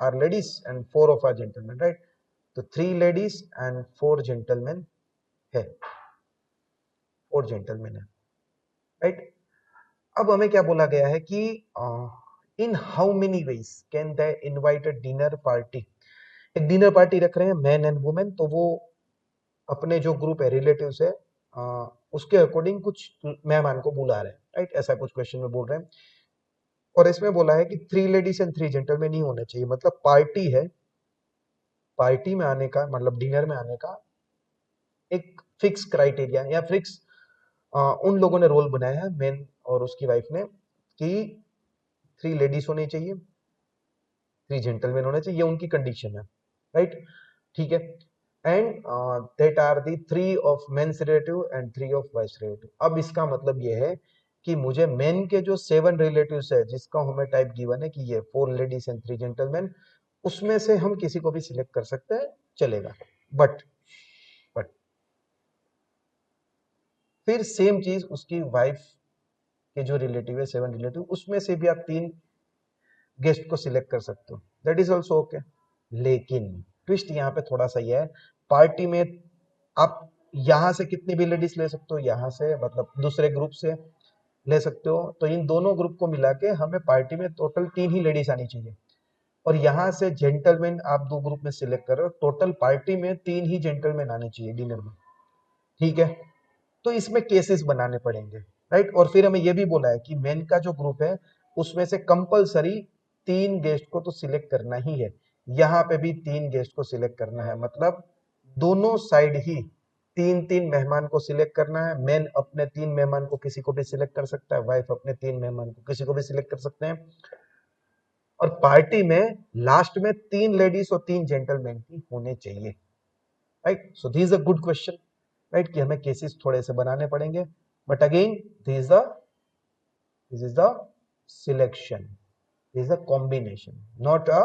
are ladies and 4 of are gentleman, right. तो 3 लेडीज एंड 4 जेंटलमैन है, 4 जेंटलमैन है, राइट। अब हमें क्या बोला गया है कि in how many ways can they invite a dinner party, एक डिनर पार्टी रख रहे हैं मैन एंड वुमेन, तो वो अपने जो ग्रुप है रिलेटिव्स है, उसके अकॉर्डिंग कुछ मेहमान को बुला रहे हैं, राइट, ऐसा कुछ क्वेश्चन में बोल रहे हैं। और इसमें बोला है कि 3 लेडीज एंड 3 जेंटलमैन ही होने चाहिए, मतलब पार्टी है, पार्टी में आने का मतलब डिनर में आने का एक फिक्स क्राइटेरिया या फिक्स उन लोगों ने रोल बनाया है, मैन और उसकी वाइफ ने, कि 3 लेडीज होनी चाहिए, 3 जेंटलमैन होने चाहिए, ये उनकी कंडीशन है, राइट, ठीक है। And that are the 3 of men's relative and 3 of wife's relative. अब इसका मतलब ये है कि मुझे मेन के जो 7 रिलेटिव्स है, जिसका हमें टाइप गिवन है कि ये 4 लेडीज एंड 3 जेंटलमैन, उसमें से हम किसी को भी सिलेक्ट कर सकते हैं, चलेगा। बट बट फिर सेम चीज उसकी वाइफ के जो रिलेटिव है 7 रिलेटिव, उसमें से भी आप 3 गेस्ट को सिलेक्ट कर सकते हो, दैट इज ऑल्सो ओके। लेकिन ट्विस्ट यहाँ पे थोड़ा सा ये है, पार्टी में आप यहां से कितनी भी लेडीज ले सकते हो, यहां से मतलब दूसरे ग्रुप से ले सकते हो, तो इन दोनों ग्रुप को मिला के हमें पार्टी में टोटल 3 ही लेडीज आनी चाहिए। और यहाँ से जेंटलमैन आप 2 ग्रुप में सिलेक्ट कर रहे हो, टोटल पार्टी में 3 ही जेंटलमैन आने चाहिए डिनर में, ठीक है। तो इसमें केसेस बनाने पड़ेंगे, राइट। और फिर हमें यह भी बोला है कि मेन का जो ग्रुप है उसमें से कंपलसरी 3 गेस्ट को तो सिलेक्ट करना ही है, यहाँ पे भी 3 गेस्ट को सिलेक्ट करना है, मतलब दोनों साइड ही 3-3 मेहमान को सिलेक्ट करना है। मेन अपने 3 मेहमान को किसी को भी सिलेक्ट कर सकता है, वाइफ अपने 3 मेहमान को किसी को भी सिलेक्ट कर सकते हैं। और पार्टी में लास्ट में 3 लेडीज और 3 जेंटलमैन ही होने चाहिए, right. So this is a good question, right, कि हमें केसेस थोड़े से बनाने पड़ेंगे, but again this is the selection, this is the combination, not a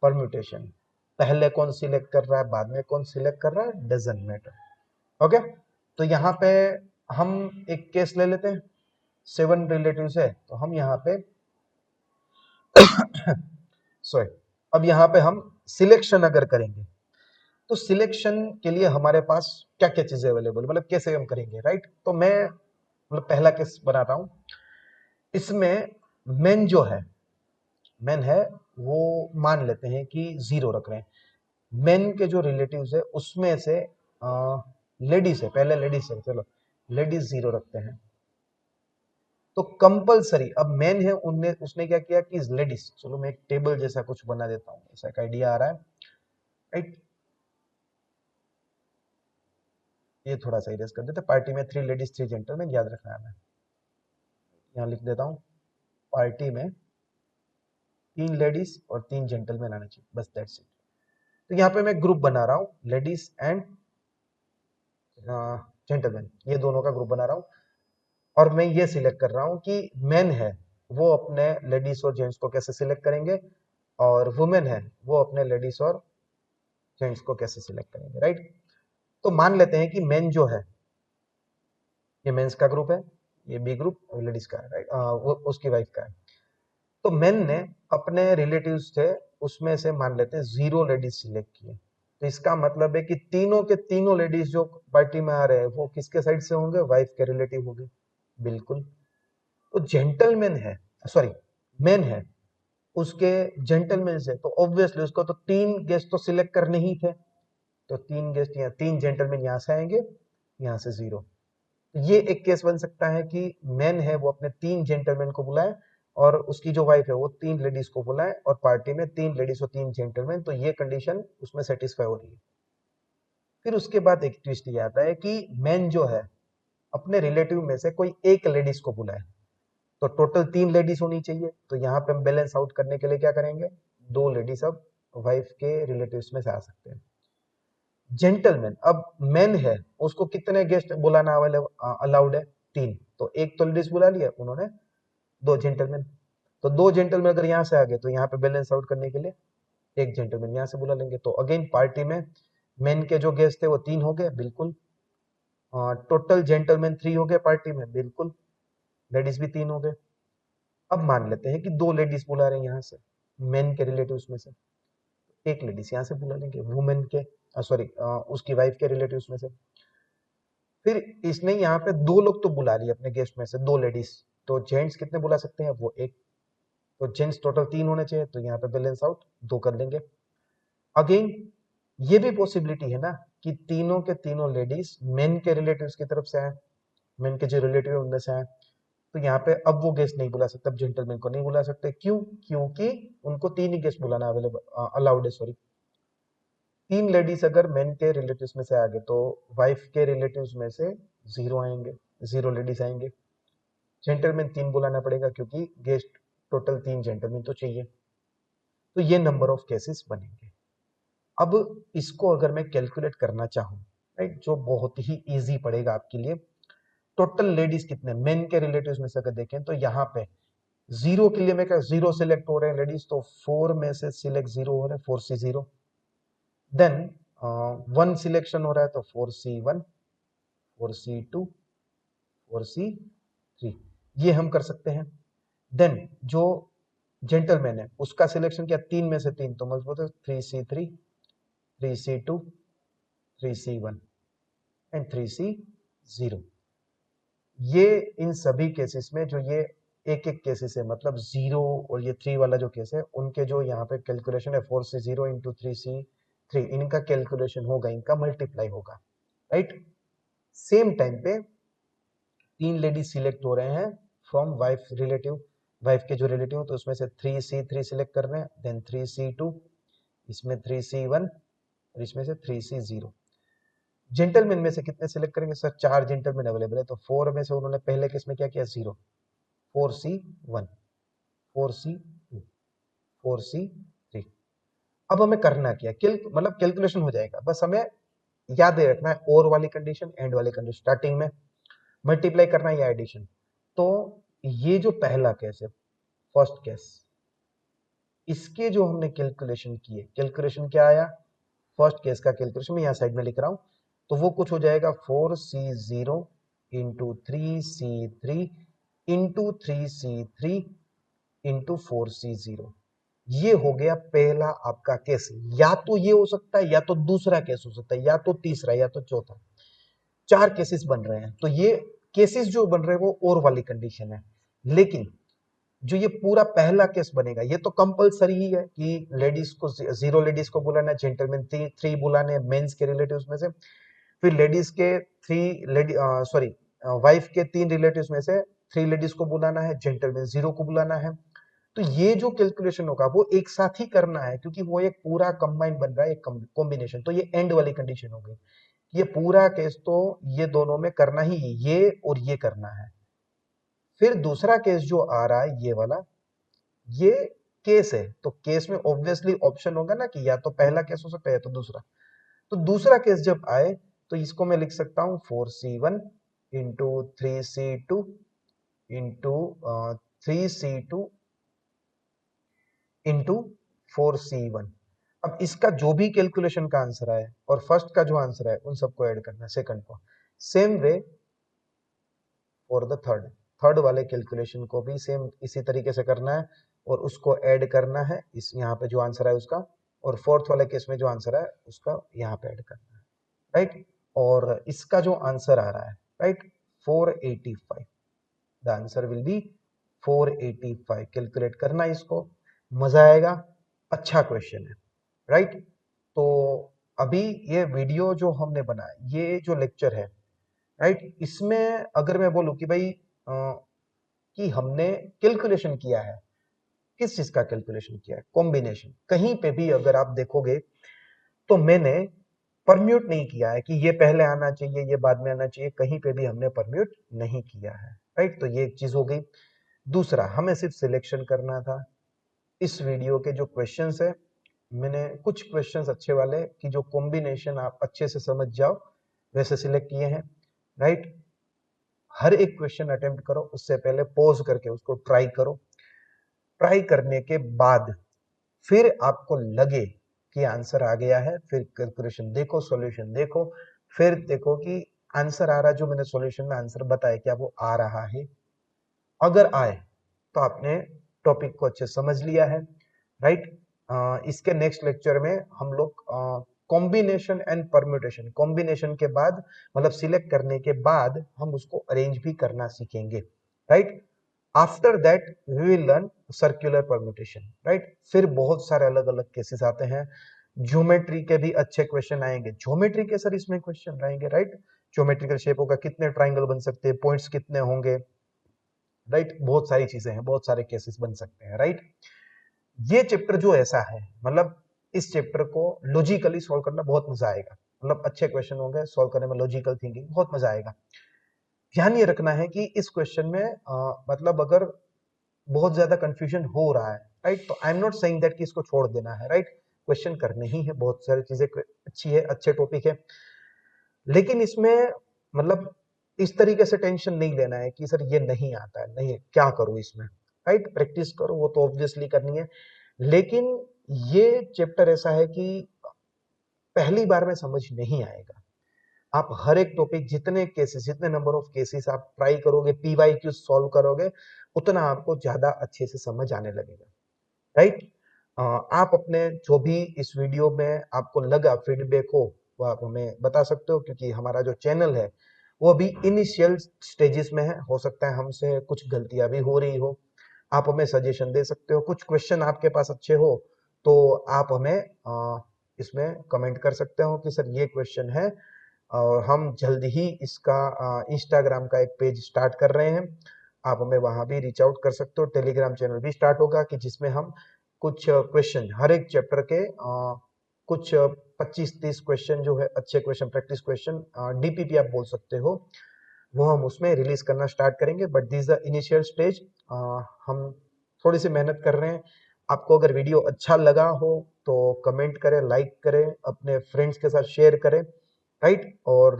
permutation. पहले कौन सिलेक्ट कर रहा है, बाद में कौन सिलेक्ट कर रहा है, डजंट मैटर, ओके। तो यहाँ पे हम एक केस ले लेते हैं, 7 रिलेटिव्स है, तो हम यहाँ पे सॉरी, अब यहाँ पे हम सिलेक्शन अगर करेंगे, तो सिलेक्शन के लिए हमारे पास क्या क्या चीजें अवेलेबल, मतलब कैसे हम करेंगे, राइट। तो मैं मतलब पहला केस बनाता हूं, इसमें मेन जो है, मेन है, वो मान लेते हैं कि 0 रख रहे हैं, मेन के जो रिलेटिव्स है उसमें से लेडीज है, पहले लेडीज है, चलो लेडीज 0 रखते हैं। तो कंपलसरी अब मेन है उनने उसने क्या किया कि लेडीज, चलो मैं एक टेबल जैसा कुछ बना देता हूं, ऐसा एक आइडिया आ रहा है, राइट। ये थोड़ा सा इरेज कर देते, पार्टी में 3 लेडीज 3 जेंटलमैन, याद रखना है। मैं यहाँ लिख देता हूँ, पार्टी में 3 लेडीज और 3 जेंटलमैन आने चाहिए, बस दैट्स इट। तो यहाँ पे मैं ग्रुप बना रहा हूँ, लेडीज एंड जेंटलमैन, ये दोनों का ग्रुप बना रहा हूँ। और मैं ये सिलेक्ट कर रहा हूँ कि मेन है वो अपने लेडीज और जेंट्स को कैसे सिलेक्ट करेंगे, और वुमेन है वो अपने लेडीज और जेंट्स को कैसे सिलेक्ट करेंगे, राइट। तो मान लेते हैं कि मेन जो है ये मेंस का ग्रुप है, ये बी ग्रुप और लेडीज का है, राइट, वो उसकी वाइफ का है। तो मेन ने अपने रिलेटिव्स थे उसमें से मान लेते हैं 0 लेडीज सिलेक्ट किए। तो इसका मतलब है कि तीनों के तीनों लेडीज जो पार्टी में आ रहे हैं वो किसके साइड से होंगे, वाइफ के रिलेटिव होंगे, बिल्कुल। तो जेंटलमैन है, सॉरी मेन है, उसके जेंटलमैन से, तो ऑब्वियसली उसको तो 3 गेस्ट तो सिलेक्ट करने ही थे। तो 3 गेस्ट यहाँ, 3 जेंटलमैन यहाँ से आएंगे, यहाँ से 0। ये एक केस बन सकता है कि मैन है वो अपने 3 जेंटलमैन को बुलाए और उसकी जो वाइफ है वो 3 लेडीज को बुलाए, और पार्टी में 3 लेडीज और 3 जेंटलमैन, तो ये कंडीशन उसमें सेटिस्फाई हो रही है। फिर उसके बाद एक ट्विस्ट ये आता है कि मैन जो है अपने रिलेटिव में से कोई एक लेडीज को बुलाए, तो टोटल 3 लेडीज होनी चाहिए। तो यहाँ पे हम बैलेंस आउट करने के लिए क्या करेंगे, 2 लेडीज अब वाइफ के रिलेटिव्स में से आ सकते हैं। जेंटलमैन अब मैन है, उसको कितने गेस्ट बुलाना अलाउड है, 3। तो एक तो लेडीज बुला लिया उन्होंने, 2 जेंटलमैन। तो 2 जेंटलमैन अगर यहाँ से आ गए तो यहाँ पे बैलेंस आउट करने के लिए एक जेंटलमैन यहाँ से बुला लेंगे। तो अगेन पार्टी में मेन के जो गेस्ट थे वो 3 हो गए, बिल्कुल। टोटल जेंटलमैन 3 हो गए पार्टी में, बिल्कुल। लेडीज भी 3 हो गए। अब मान लेते हैं कि 2 लेडीज बुला रहे हैं यहाँ से मेन के रिलेटिव्स में से, एक लेडीज यहाँ से बुला लेंगे वुमेन के, सॉरी उसकी वाइफ के रिलेटिव्स में से। फिर इसने यहाँ पे 2 लोग तो बुला लिए अपने गेस्ट में से, 2 लेडीज। तो जेंट्स कितने बुला सकते हैं, वो एक। तो जेंट्स टोटल 3 होने चाहिए, तो यहाँ पे बैलेंस आउट 2 कर लेंगे। अगेन ये भी पॉसिबिलिटी है ना कि तीनों के तीनों लेडीज मेन के रिलेटिव्स की तरफ से आए, मेन के जो रिलेटिव है उनमें से आए। तो यहाँ पे अब वो गेस्ट नहीं बुला सकते, अब जेंटलमैन को नहीं बुला सकते, क्यों, क्योंकि उनको 3 ही गेस्ट बुलाना अवेलेबल अलाउड है, सॉरी। 3 लेडीज अगर मेन के रिलेटिव्स में से आ गए तो वाइफ के रिलेटिव्स में से 0 आएंगे, 0 लेडीज आएंगे। जेंटलमैन 3 बुलाना पड़ेगा क्योंकि गेस्ट टोटल 3 जेंटलमैन तो चाहिए। तो ये नंबर ऑफ केसेस बनेंगे। अब इसको अगर मैं कैलकुलेट करना चाहूं, राइट, जो बहुत ही इजी पड़ेगा आपके लिए, टोटल लेडीज कितने मेन के रिलेटिव्स में से अगर देखें तो यहाँ पे 0 के लिए मैं क्या 0 सिलेक्ट हो रहे हैं लेडीज, तो 4 में से सिलेक्ट 0 हो रहे हैं, 4C0। देन 1 सिलेक्शन हो रहा है तो 4C1, 4C2, 4C3, ये हम कर सकते हैं। देन जो जेंटलमैन है उसका सिलेक्शन क्या, 3 में से 3, तो मजबूत है 3C3, 3C2, 3C1 and 3C0। ये इन सभी केसेस में जो ये एक एक केसेस है, मतलब 0 और ये 3 वाला जो केस है, उनके जो यहाँ पे कैलकुलेशन है 4C0 इंटू 3C3, इनका कैलकुलेशन होगा, इनका मल्टीप्लाई होगा, राइट। सेम टाइम पे 3 लेडीज सिलेक्ट हो रहे हैं फ्रॉम वाइफ रिलेटिव, वाइफ के जो रिलेटिव, तो उसमें से 3C3 सिलेक्ट कर रहे हैं, देन 3C2, इसमें 3C1 और इसमें से 3C0। जेंटलमैन में से कितने सिलेक्ट करेंगे सर, 4 जेंटलमैन अवेलेबल है, तो 4 में से उन्होंने पहले केस में क्या किया, 0, 4C1, 4C2, 4C3। अब हमें करना क्या, मतलब कैलकुलेशन हो जाएगा, बस हमें याद रखना है और वाली कंडीशन, एंड वाली कंडीशन, स्टार्टिंग में मल्टीप्लाई करना है या एडिशन। तो ये जो पहला केस है, फर्स्ट केस, इसके जो हमने कैलकुलेशन किए, कैलकुलेशन क्या आया, फर्स्ट केस का कैलकुलेशन मैं यहाँ साइड में लिख रहा हूं, तो वो कुछ हो जाएगा 4C0 into 3C3 into 3C3 into 4C0। ये हो गया पहला आपका केस। या तो ये हो सकता है, या तो दूसरा केस हो सकता है, या तो तीसरा, या तो चौथा। 4 केसेस बन रहे हैं, तो ये केसेस जो बन रहे हैं वो और वाली कंडीशन है। लेकिन जो ये पूरा पहला केस बनेगा ये तो कंपलसरी ही है कि लेडीज को 0 लेडीज को बुलाना है, जेंटलमैन 3 बुलाने मेंस के रिलेटिव्स में से, फिर लेडीज के 3 लेडी सॉरी वाइफ के 3 रिलेटिव्स में से 3 लेडीज को बुलाना है, जेंटलमैन 0 को बुलाना है। तो ये जो कैलकुलेशन होगा वो एक साथ ही करना है क्योंकि वो एक पूरा कंबाइंड बन रहा है, एक कॉम्बिनेशन। तो ये एंड वाली कंडीशन हो गई, ये पूरा केस तो ये दोनों में करना ही, ये और ये करना है। फिर दूसरा केस जो आ रहा है ये वाला, ये केस है, तो केस में ऑब्वियसली ऑप्शन होगा ना कि या तो पहला केस हो सकता है या तो दूसरा। तो दूसरा केस जब आए तो इसको मैं लिख सकता हूं 4C1 into 3C2 into 3C2 into 4C1। अब इसका जो भी कैलकुलेशन का आंसर है और फर्स्ट का जो आंसर है उन सबको ऐड करना है सेकंड को। Same way for the third वाले कैलकुलेशन को भी सेम इसी तरीके से करना है और उसको ऐड करना है इस यहाँ पे जो आंसर है उसका, और फोर्थ वाले केस में जो आंसर है उसका यहाँ पे ऐड करना है, राइट। और इसका जो आंसर आ रहा है, right, 485, the answer will be 485। Calculate करना इसको, मजा आएगा, अच्छा क्वेश्चन है, राइट। तो अभी ये वीडियो जो हमने बनाया, ये जो लेक्चर है, राइट, इसमें अगर मैं बोलूं कि भाई कि हमने कैलकुलेशन किया है, किस चीज का कैलकुलेशन किया है, कॉम्बिनेशन। कहीं पे भी अगर आप देखोगे तो मैंने परम्यूट नहीं किया है कि ये पहले आना चाहिए ये बाद में आना चाहिए, कहीं पे भी हमने परम्यूट नहीं किया है, राइट। तो ये एक चीज हो गई। दूसरा, हमें सिर्फ सिलेक्शन करना था। इस वीडियो के जो क्वेश्चंस है, मैंने कुछ क्वेश्चंस अच्छे वाले कि जो कॉम्बिनेशन आप अच्छे से समझ जाओ वैसे सिलेक्ट किए हैं, राइट। हर एक क्वेश्चन अटेम्प्ट करो, उससे पहले पॉज करके उसको ट्राई करो। ट्राई करने के बाद फिर आपको लगे कि आंसर आ गया है, फिर कैलकुलेशन देखो, सॉल्यूशन देखो, फिर देखो कि आंसर आ रहा है, जो मैंने सॉल्यूशन में आंसर बताया क्या वो आ रहा है। अगर आए तो आपने टॉपिक को अच्छे समझ लिया है, राइट। इसके नेक्स्ट लेक्चर में हम लोग कॉम्बिनेशन एंड परम्यूटेशन, कॉम्बिनेशन के बाद मतलब सिलेक्ट करने के बाद हम उसको अरेंज भी करना सीखेंगे, right. After that we will learn circular permutation, right. फिर बहुत सारे अलग अलग केसेस आते हैं, ज्योमेट्री के भी अच्छे क्वेश्चन आएंगे। ज्योमेट्री के सर इसमें क्वेश्चन आएंगे, राइट। ज्योमेट्रिकल शेप होगा, कितने ट्राइंगल बन सकते हैं, पॉइंट्स कितने होंगे, राइट। बहुत सारी चीजें हैं, बहुत सारे केसेस बन सकते हैं, राइट। ये चैप्टर जो ऐसा है, मतलब इस चैप्टर को लॉजिकली सॉल्व करना बहुत मजा आएगा, मतलब अच्छे क्वेश्चन होंगे सॉल्व करने में, लॉजिकल थिंकिंग बहुत मजा आएगा। ध्यान ये रखना है कि इस क्वेश्चन में मतलब अगर बहुत ज्यादा कंफ्यूजन हो रहा है, राइट, तो I am not saying that कि इसको छोड़ देना है, राइट। क्वेश्चन करने ही है, बहुत सारी चीजें अच्छी है, अच्छे टॉपिक है, लेकिन इसमें मतलब इस तरीके से टेंशन नहीं लेना है कि सर ये नहीं आता है, नहीं क्या करूं इसमें, राइट। प्रैक्टिस करो, वो तो ऑब्वियसली करनी है, लेकिन ये चैप्टर ऐसा है कि पहली बार में समझ नहीं आएगा। आप हर एक टॉपिक, जितने केसेस, जितने नंबर ऑफ केसेस आप ट्राई करोगे, पीवाईक्यू सॉल्व करोगे, उतना आपको ज्यादा अच्छे से समझ आने लगेगा, राइट। आप अपने जो भी इस वीडियो में आपको लगा फीडबैक हो वो आप हमें बता सकते हो, क्योंकि हमारा जो चैनल है वो अभी इनिशियल स्टेजेस में है, हो सकता है हमसे कुछ गलतियां भी हो रही हो। आप हमें सजेशन दे सकते हो, कुछ क्वेश्चन आपके पास अच्छे हो तो आप हमें इसमें कमेंट कर सकते हो कि सर ये क्वेश्चन है, और हम जल्द ही इसका इंस्टाग्राम का एक पेज स्टार्ट कर रहे हैं, आप हमें वहां भी रीच आउट कर सकते हो। टेलीग्राम चैनल भी स्टार्ट होगा कि जिसमें हम कुछ क्वेश्चन हर एक चैप्टर के कुछ 25-30 क्वेश्चन जो है, अच्छे क्वेश्चन, प्रैक्टिस क्वेश्चन, डीपीपी आप बोल सकते हो, वो हम उसमें रिलीज करना स्टार्ट करेंगे। But this the initial stage, हम थोड़ी सी मेहनत कर रहे हैं। आपको अगर वीडियो अच्छा लगा हो तो कमेंट करें, लाइक करें, अपने फ्रेंड्स के साथ शेयर करें, राइट। और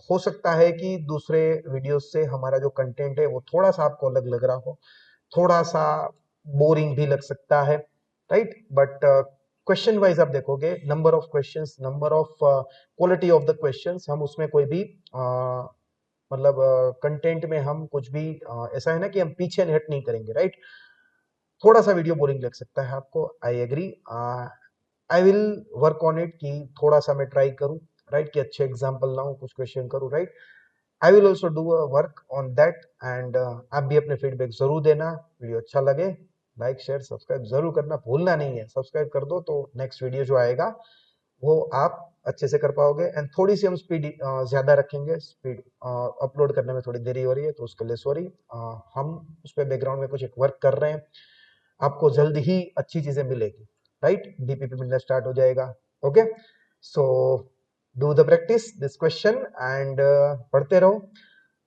हो सकता है कि दूसरे वीडियोस से हमारा जो कंटेंट है वो थोड़ा सा आपको अलग लग रहा हो, थोड़ा सा बोरिंग भी लग सकता है, राइट। बट क्वेश्चन वाइज आप देखोगे, number of questions, number of quality of the questions, हम उसमें कोई भी मतलब कंटेंट में हम कुछ भी ऐसा है ना कि हम पीछे हट नहीं करेंगे, राइट। थोड़ा सा वीडियो बोरिंग लग सकता है आपको, I agree, I will work on it कि थोड़ा सा मैं ट्राई करूं, राइट, कि अच्छे एग्जाम्पल लाऊं, कुछ क्वेश्चन करूं, right. I will also do a work on that and आप भी अपने फीडबैक जरूर देना। वीडियो अच्छा लगे लाइक शेयर सब्सक्राइब जरूर करना भूलना नहीं है। सब्सक्राइब कर दो तो नेक्स्ट वीडियो जो आएगा वो आप अच्छे से कर पाओगे। एंड थोड़ी सी हम स्पीड ज्यादा रखेंगे, स्पीड अपलोड करने में थोड़ी देरी हो रही है तो उसके लिए सॉरी। हम उस पर बैकग्राउंड में कुछ एक वर्क कर रहे हैं, आपको जल्द ही अच्छी चीजें मिलेगी, राइट। डीपीपी मिलना स्टार्ट हो जाएगा। Okay, so do the practice this question and पढ़ते रहो।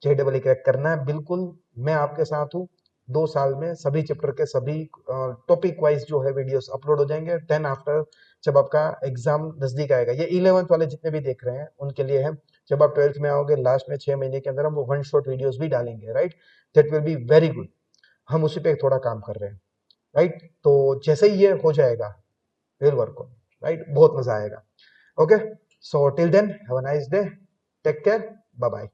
JEE क्रैक करना है बिल्कुल, मैं आपके साथ हूँ। 2 साल में सभी चैप्टर के सभी टॉपिक वाइज जो है वीडियोस अपलोड हो जाएंगे। 10 आफ्टर जब आपका एग्जाम नजदीक आएगा, ये 11th वाले जितने भी देख रहे हैं उनके लिए है। जब आप 12th में आओगे लास्ट में 6 महीने के अंदर हम वो 1 शॉट वीडियोस भी डालेंगे, right. That will be very good. हम उसी पे थोड़ा काम कर रहे हैं, राइट। तो जैसे ही ये हो जाएगा विल वर्क ऑन, राइट, बहुत मजा आएगा। Okay, so till then have a nice day, take care, bye bye.